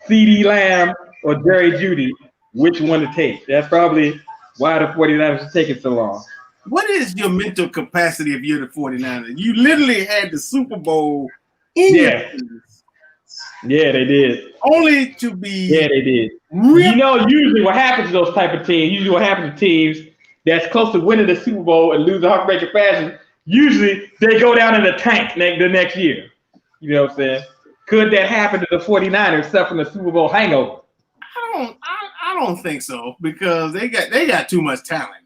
CeeDee Lamb or Jerry Jeudy, which one to take. That's probably why the 49ers are taking so long. What is your mental capacity if you're the 49ers? You literally had the Super Bowl in your hands. Yeah, they did. Only to be. Yeah, they did. You know, usually what happens to those type of teams, to teams that's close to winning the Super Bowl and lose the heartbreaking fashion, usually they go down in the tank the next year. You know what I'm saying? Could that happen to the 49ers suffering the Super Bowl hangover? I don't think so, because they got too much talent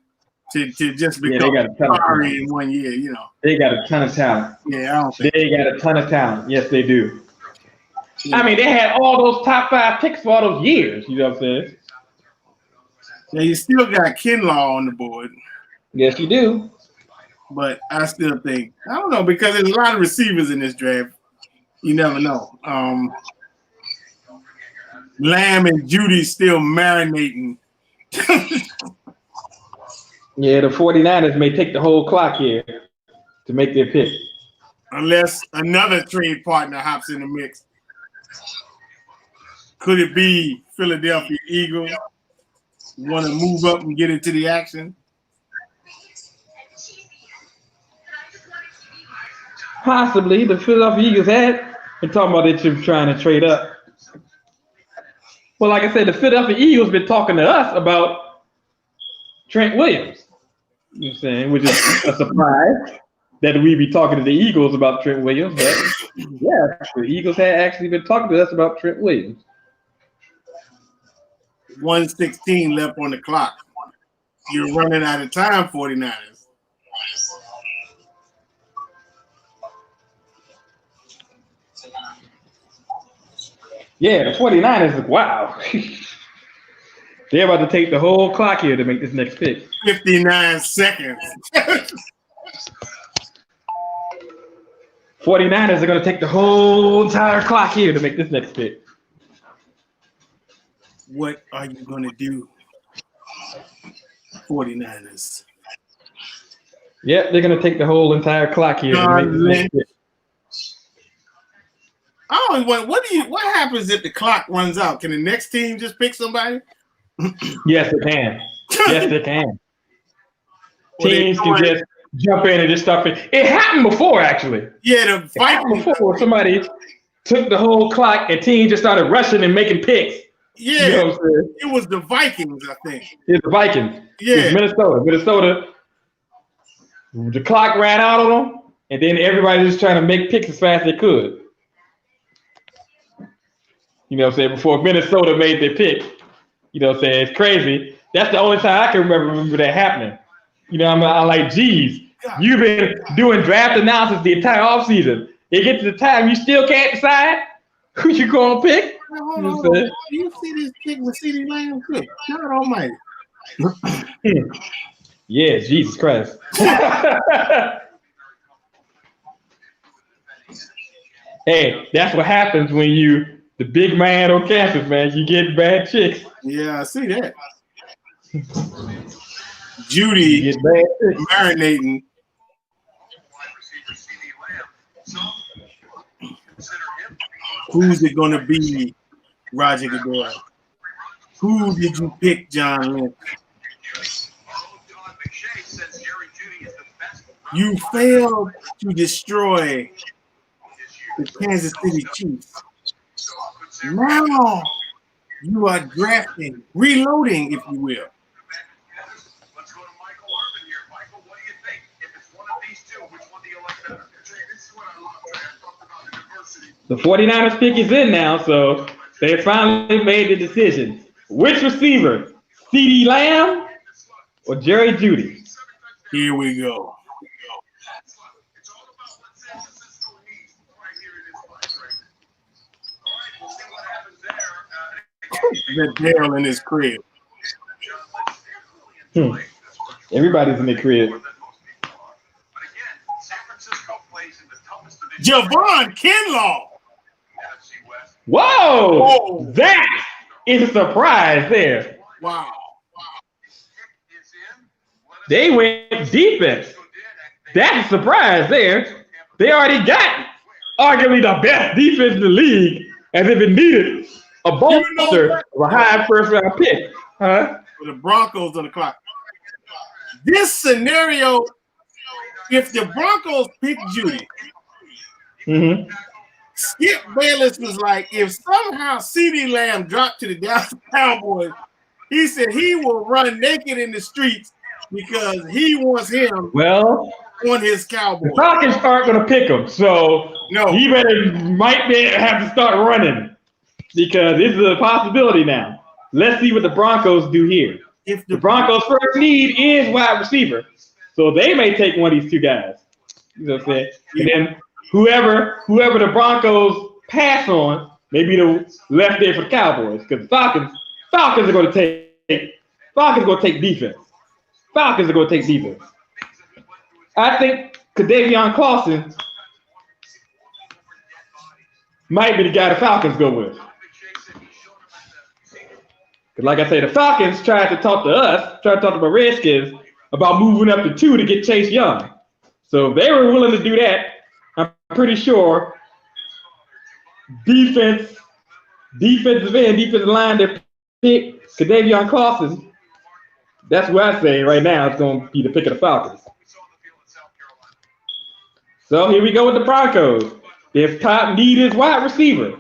to just become sorry in 1 year, you know. They got a ton of talent. Yeah, I don't think they got a ton of talent. Yes, they do. Yeah. I mean, they had all those top 5 picks for all those years, you know what I'm saying? Yeah, you still got Kinlaw on the board. Yes, you do. But I still think, I don't know, because there's a lot of receivers in this draft. You never know. Lamb and Jeudy still marinating. Yeah, the 49ers may take the whole clock here to make their pick. Unless another trade partner hops in the mix. Could it be Philadelphia Eagles want to move up and get into the action? Possibly. The Philadelphia Eagles had been talking about it trying to trade up. Well, like I said, the Philadelphia Eagles been talking to us about Trent Williams. You know what I'm saying? Which is a surprise that we be talking to the Eagles about Trent Williams. But yeah, the Eagles had actually been talking to us about Trent Williams. 1:16 left on the clock. You're running out of time, 49ers. Yeah, the 49ers, wow. They're about to take the whole clock here to make this next pick. 59 seconds. 49ers are going to take the whole entire clock here to make this next pick. What are you going to do, 49ers? Yep, they're going to take the whole entire clock here to make this next pick. I always wonder, what happens if the clock runs out? Can the next team just pick somebody? Yes, they can. Yes, they can. Well, Teams can just jump in and just start picking. It happened before, actually. Yeah, the Vikings. Before somebody took the whole clock and teams just started rushing and making picks. Yeah, you know what I'm saying? It was the Vikings, I think. It's the Vikings. Yeah. It's Minnesota. The clock ran out on them, and then everybody was just trying to make picks as fast as they could. You know what I'm saying? Before Minnesota made their pick. You know what I'm saying? It's crazy. That's the only time I can remember that happening. You know, I'm like, geez, you've been doing draft analysis the entire offseason. It gets to the time you still can't decide who you're going to pick. Hold on. Do you see this pick with CeeDee Lamb? Good God almighty. Yeah, Jesus Christ. Hey, that's what happens when you the big man on campus, man. You get bad chicks. Yeah, I see that. Judy marinating. Who's it going to be, Roger Goodell? Who did you pick, John Lynch? You failed to destroy the Kansas City Chiefs. Now you are drafting, reloading, if you will. Let's go to Michael Irvin here. Michael, what do you think? If it's one of these two, which one do you like better? This is what I love. I talked about the diversity. The 49ers pick is in now, so they finally made the decision. Which receiver? CeeDee Lamb or Jerry Jeudy? Here we go. It's all about what San Francisco needs right here in this place right now. All right, we'll see what happens there. The Dale in his crib. Everybody's in their crib. But again, San Francisco plays in the toughest division. Javon Kinlaw. NFC West. Whoa! That is a surprise there. Wow. They went defense. That's a surprise there. They already got arguably the best defense in the league, as if it needed a bolster of a high first round pick. Huh? For the Broncos on the clock. This scenario, if the Broncos pick Judy, Skip Bayless was like, if somehow CeeDee Lamb dropped to the Dallas Cowboys, he said he will run naked in the streets because he wants him on his Cowboys. The Falcons aren't going to pick him, so no, he might have to start running because this is a possibility now. Let's see what the Broncos do here. If the Broncos' first need is wide receiver, so they may take one of these two guys. You know what I'm saying? And then whoever the Broncos pass on, maybe the left there for the Cowboys, because the Falcons are going to take defense. Falcons are going to take defense. I think Kadavion Clawson might be the guy the Falcons go with. Because like I say, the Falcons tried to talk to the Redskins about moving up to 2 to get Chase Young. So if they were willing to do that, I'm pretty sure defensive line, they pick Kadavion Clawson. That's what I say right now. It's going to be the pick of the Falcons. So here we go with the Broncos. Their top need is wide receiver.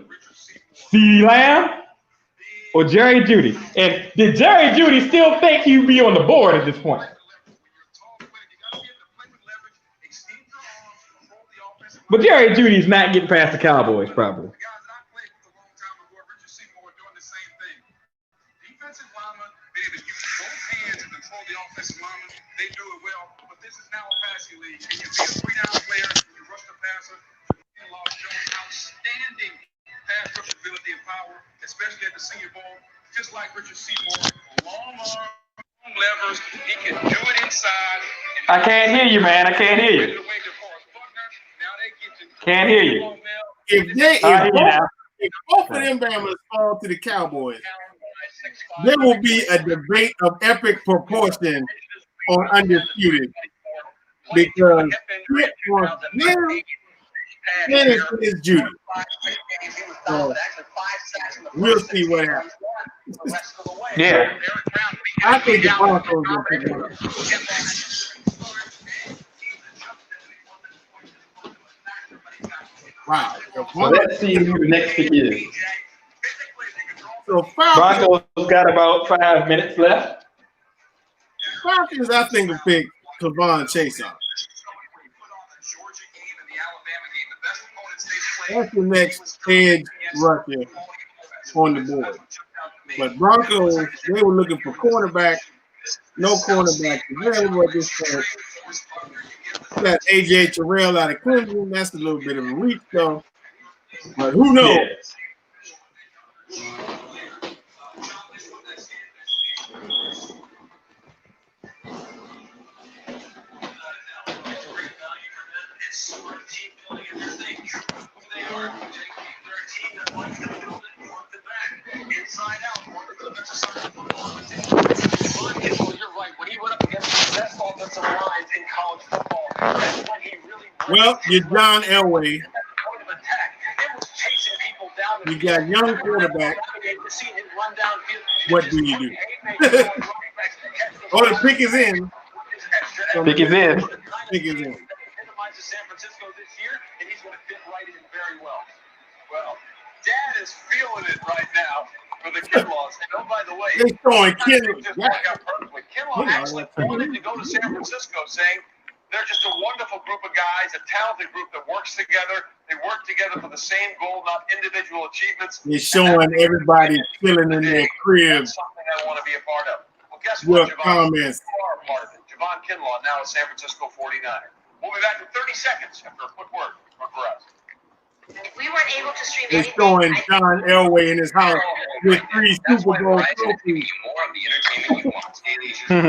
CeeDee Lamb or Jerry Jeudy? And did Jerry Jeudy still think he'd be on the board at this point? But Jerry Jeudy's not getting past the Cowboys, probably. Defensive lineman, being able to use both hands to control the offensive lineman, they do it well. But this is now a passing league. You can be a 3-down player, you rush the passer. Kinlaw showing outstanding pass rush ability and power, especially at the Senior Bowl. Just like Richard Seymour, long arms, long levers. He can do it inside. I can't hear you, man. I can't hear you. Can't hear you. If both of them Bama's fall to the Cowboys, there will be a debate of epic proportion on Undisputed because it was them and it's Judy. So we'll see what happens. Yeah. I think the Broncos will pick it up. Wow. Well, let's see who the next pick is. So Broncos got about 5 minutes left. Falcons, I think, will pick Kavon Chase off. That's the next edge rusher on the board. But Broncos, they were looking for cornerback. No cornerback available at this point. Got AJ Terrell out of Clemson. That's a little bit of a reach, though. But who knows? Yeah. Inside out, you're right. When he went up against the best offensive lines in college football, that's when he really. Well, you're John Elway. You got young quarterback. What do you do? Oh, the pick is in. Pick is in. Pick is in. San Francisco this year, and he's going to fit right in very well. Well, Dad is feeling it right now for the Kinlaws. And oh, by the way, they're throwing Kinlaw. Kinlaw actually wanted to go to San Francisco, saying they're just a wonderful group of guys, a talented group that works together. They work together for the same goal, not individual achievements. They're showing everybody chilling in their cribs. Something I want to be a part of. Well, guess what, Javon? comments. You are a part of it. Javon Kinlaw, now a San Francisco 49er. We'll be back in 30 seconds after a quick word from Perez. We weren't able to stream They're showing John Elway in his house with 3 Super Bowl trophies. More of the entertainment you want.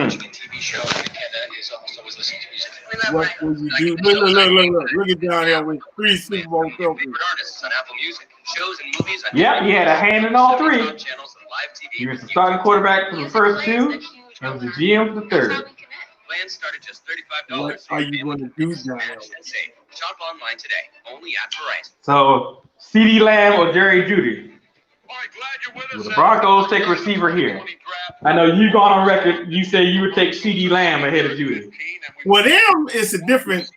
Watching a TV show, McKenna is always listening to music. What would you do? Look at John Elway, 3 Super Bowl trophies. Favorite artists on Apple Music, shows and movies. Yeah, he had a hand in all 3. He was the starting quarterback for the first 2, and was the GM for the third. Plans start at just $35. What are you going to do, John Elway? Shop online today, only at Verizon. So, CeeDee Lamb or Jerry Jeudy? All right, glad you're with us. Will the Broncos take a receiver here? I know you gone on record. You say you would take CeeDee Lamb ahead of Jeudy. Well, them is a different.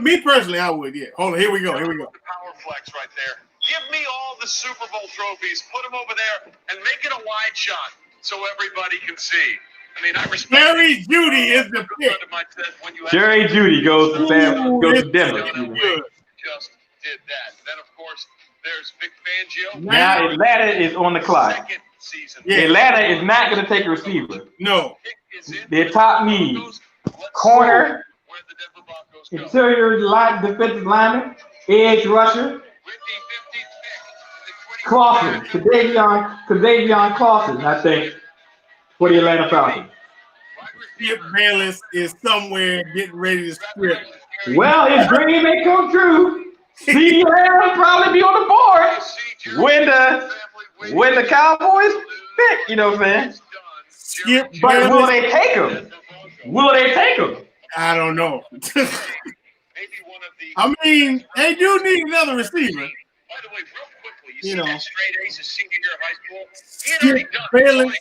Me personally, I would. Yeah. Hold on. Here we go. Power flex right there. Give me all the Super Bowl trophies. Put them over there and make it a wide shot so everybody can see. I mean, I respect Jerry Jeudy is the pick. Jerry Jeudy goes to Denver. Just did that. Then, of course, there's Vic Fangio. Now Atlanta is on the clock. Yeah. Atlanta is not going to take a receiver. No. Their top needs: corner, interior defensive lineman, edge rusher, Clausen, Kadavion Clausen, I think, for the Atlanta Falcons. Skip Bayless is somewhere getting ready to script. Well, his dream may come true. CeeDee Lamb will probably be on the board when the Cowboys pick, you know what I'm saying? Skip But Bayless. will they take him? Will they take him? I don't know. I mean, they do need another receiver. By the way, real quickly, You see know. that straight A's his senior year of high school? He had Skip already done Bayless,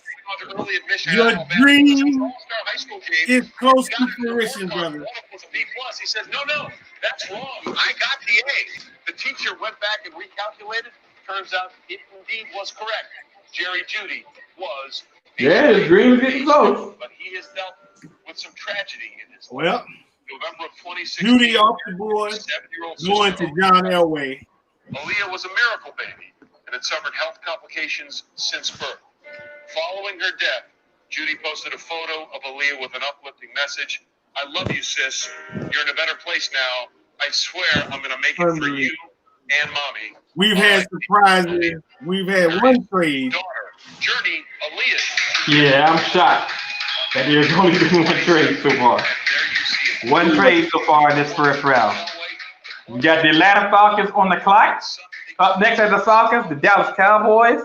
early admission your at Alabama. dream It was an all-star high school game. is close Got to him to fruition, work on brother. it. One of them was a B+. He says, no, that's wrong. I got the A. The teacher went back and recalculated. Turns out it indeed was correct. Jerry Jeudy was. Yeah, his dream is getting close. But he has dealt with some tragedy in his life. Well, November of 2016. Judy off the board, 7-year-old going to John Elway. Aaliyah was a miracle baby and had suffered health complications since birth. Following her death, Judy posted a photo of Aaliyah with an uplifting message. I love you, sis. You're in a better place now. I swear I'm going to make it for you and mommy. We've had surprises. We've had one trade. Daughter, Journey, Aaliyah. Yeah, I'm shocked that there's only been one trade so far. One trade so far in this first round. We got the Atlanta Falcons on the clock. Up next are the Falcons, the Dallas Cowboys,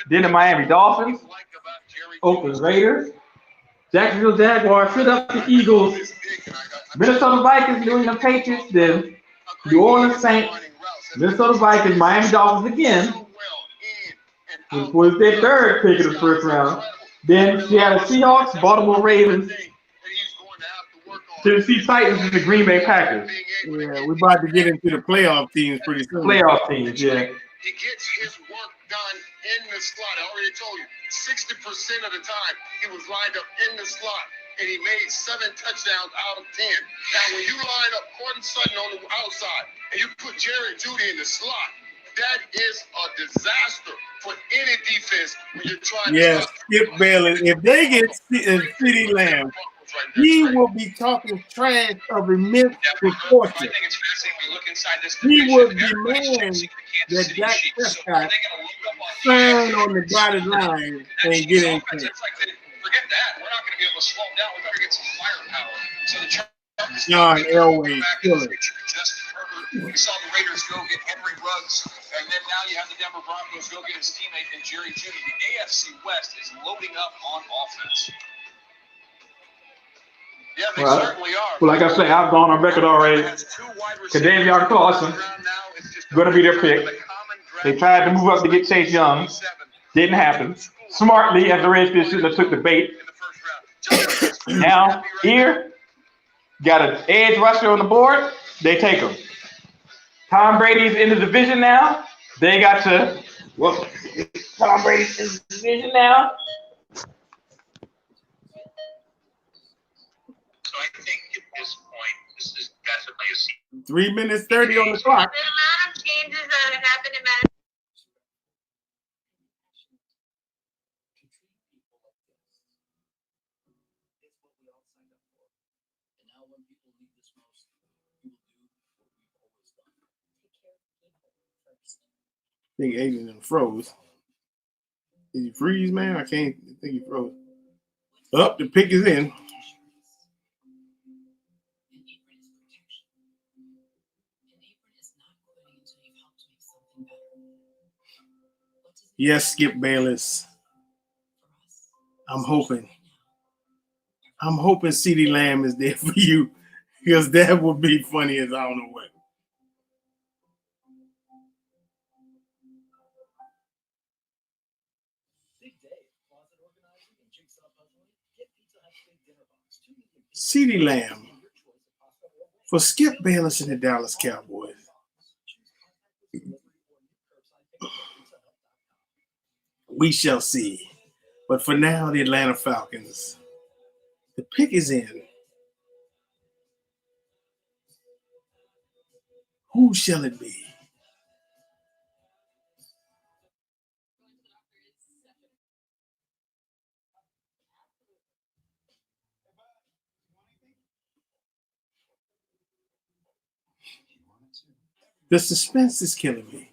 then the Miami Dolphins, Oakland Raiders, Jacksonville Jaguars, Philadelphia Eagles, Minnesota Vikings, New England Patriots, then New Orleans Saints, Minnesota Vikings, Miami Dolphins again, which was their third pick of the first round. Then Seattle Seahawks, Baltimore Ravens, Tennessee Titans, and the Green Bay Packers. Yeah, we're about to get into the playoff teams pretty soon. Playoff teams, yeah. He gets his work done in the slot. I already told you, 60% of the time he was lined up in the slot, and he made 7 touchdowns out of 10. Now, when you line up Courtland Sutton on the outside and you put Jerry Jeudy in the slot, that is a disaster for any defense when you're trying to Skip Bayless. If they get CeeDee Lamb, he will be talking trash of immense proportion. He will demand that Dak Prescott turn on the dotted line and get in. Forget that. We're not going to be able to slow him down. We better get some firepower. So the John Elway killer. We saw the Raiders go get Henry Ruggs, and then now you have the Denver Broncos go get his teammate in Jerry Jeudy. The AFC West is loading up on offense. Yeah, they certainly are. Well, like I say, I've gone on record already. Kadavion Clausen going to be their pick. They tried to move up to get Chase Young. Didn't happen. Smartly, as the Redskins should have took the bait. Now, here, got an edge rusher on the board. They take him. Tom Brady's in the division now. They got to. Well, Tom Brady's in the division now. So I think at this point, this is definitely a 3 minutes 30 on the clock. The amount of changes that have happened in Madison. I think Aiden froze. Did he freeze, man? I can't think he froze. Up, the pick is in. Yes, Skip Bayless. I'm hoping CeeDee Lamb is there for you, because that would be funny as I don't know what. CeeDee Lamb for Skip Bayless and the Dallas Cowboys. We shall see. But for now, the Atlanta Falcons. The pick is in. Who shall it be? The suspense is killing me.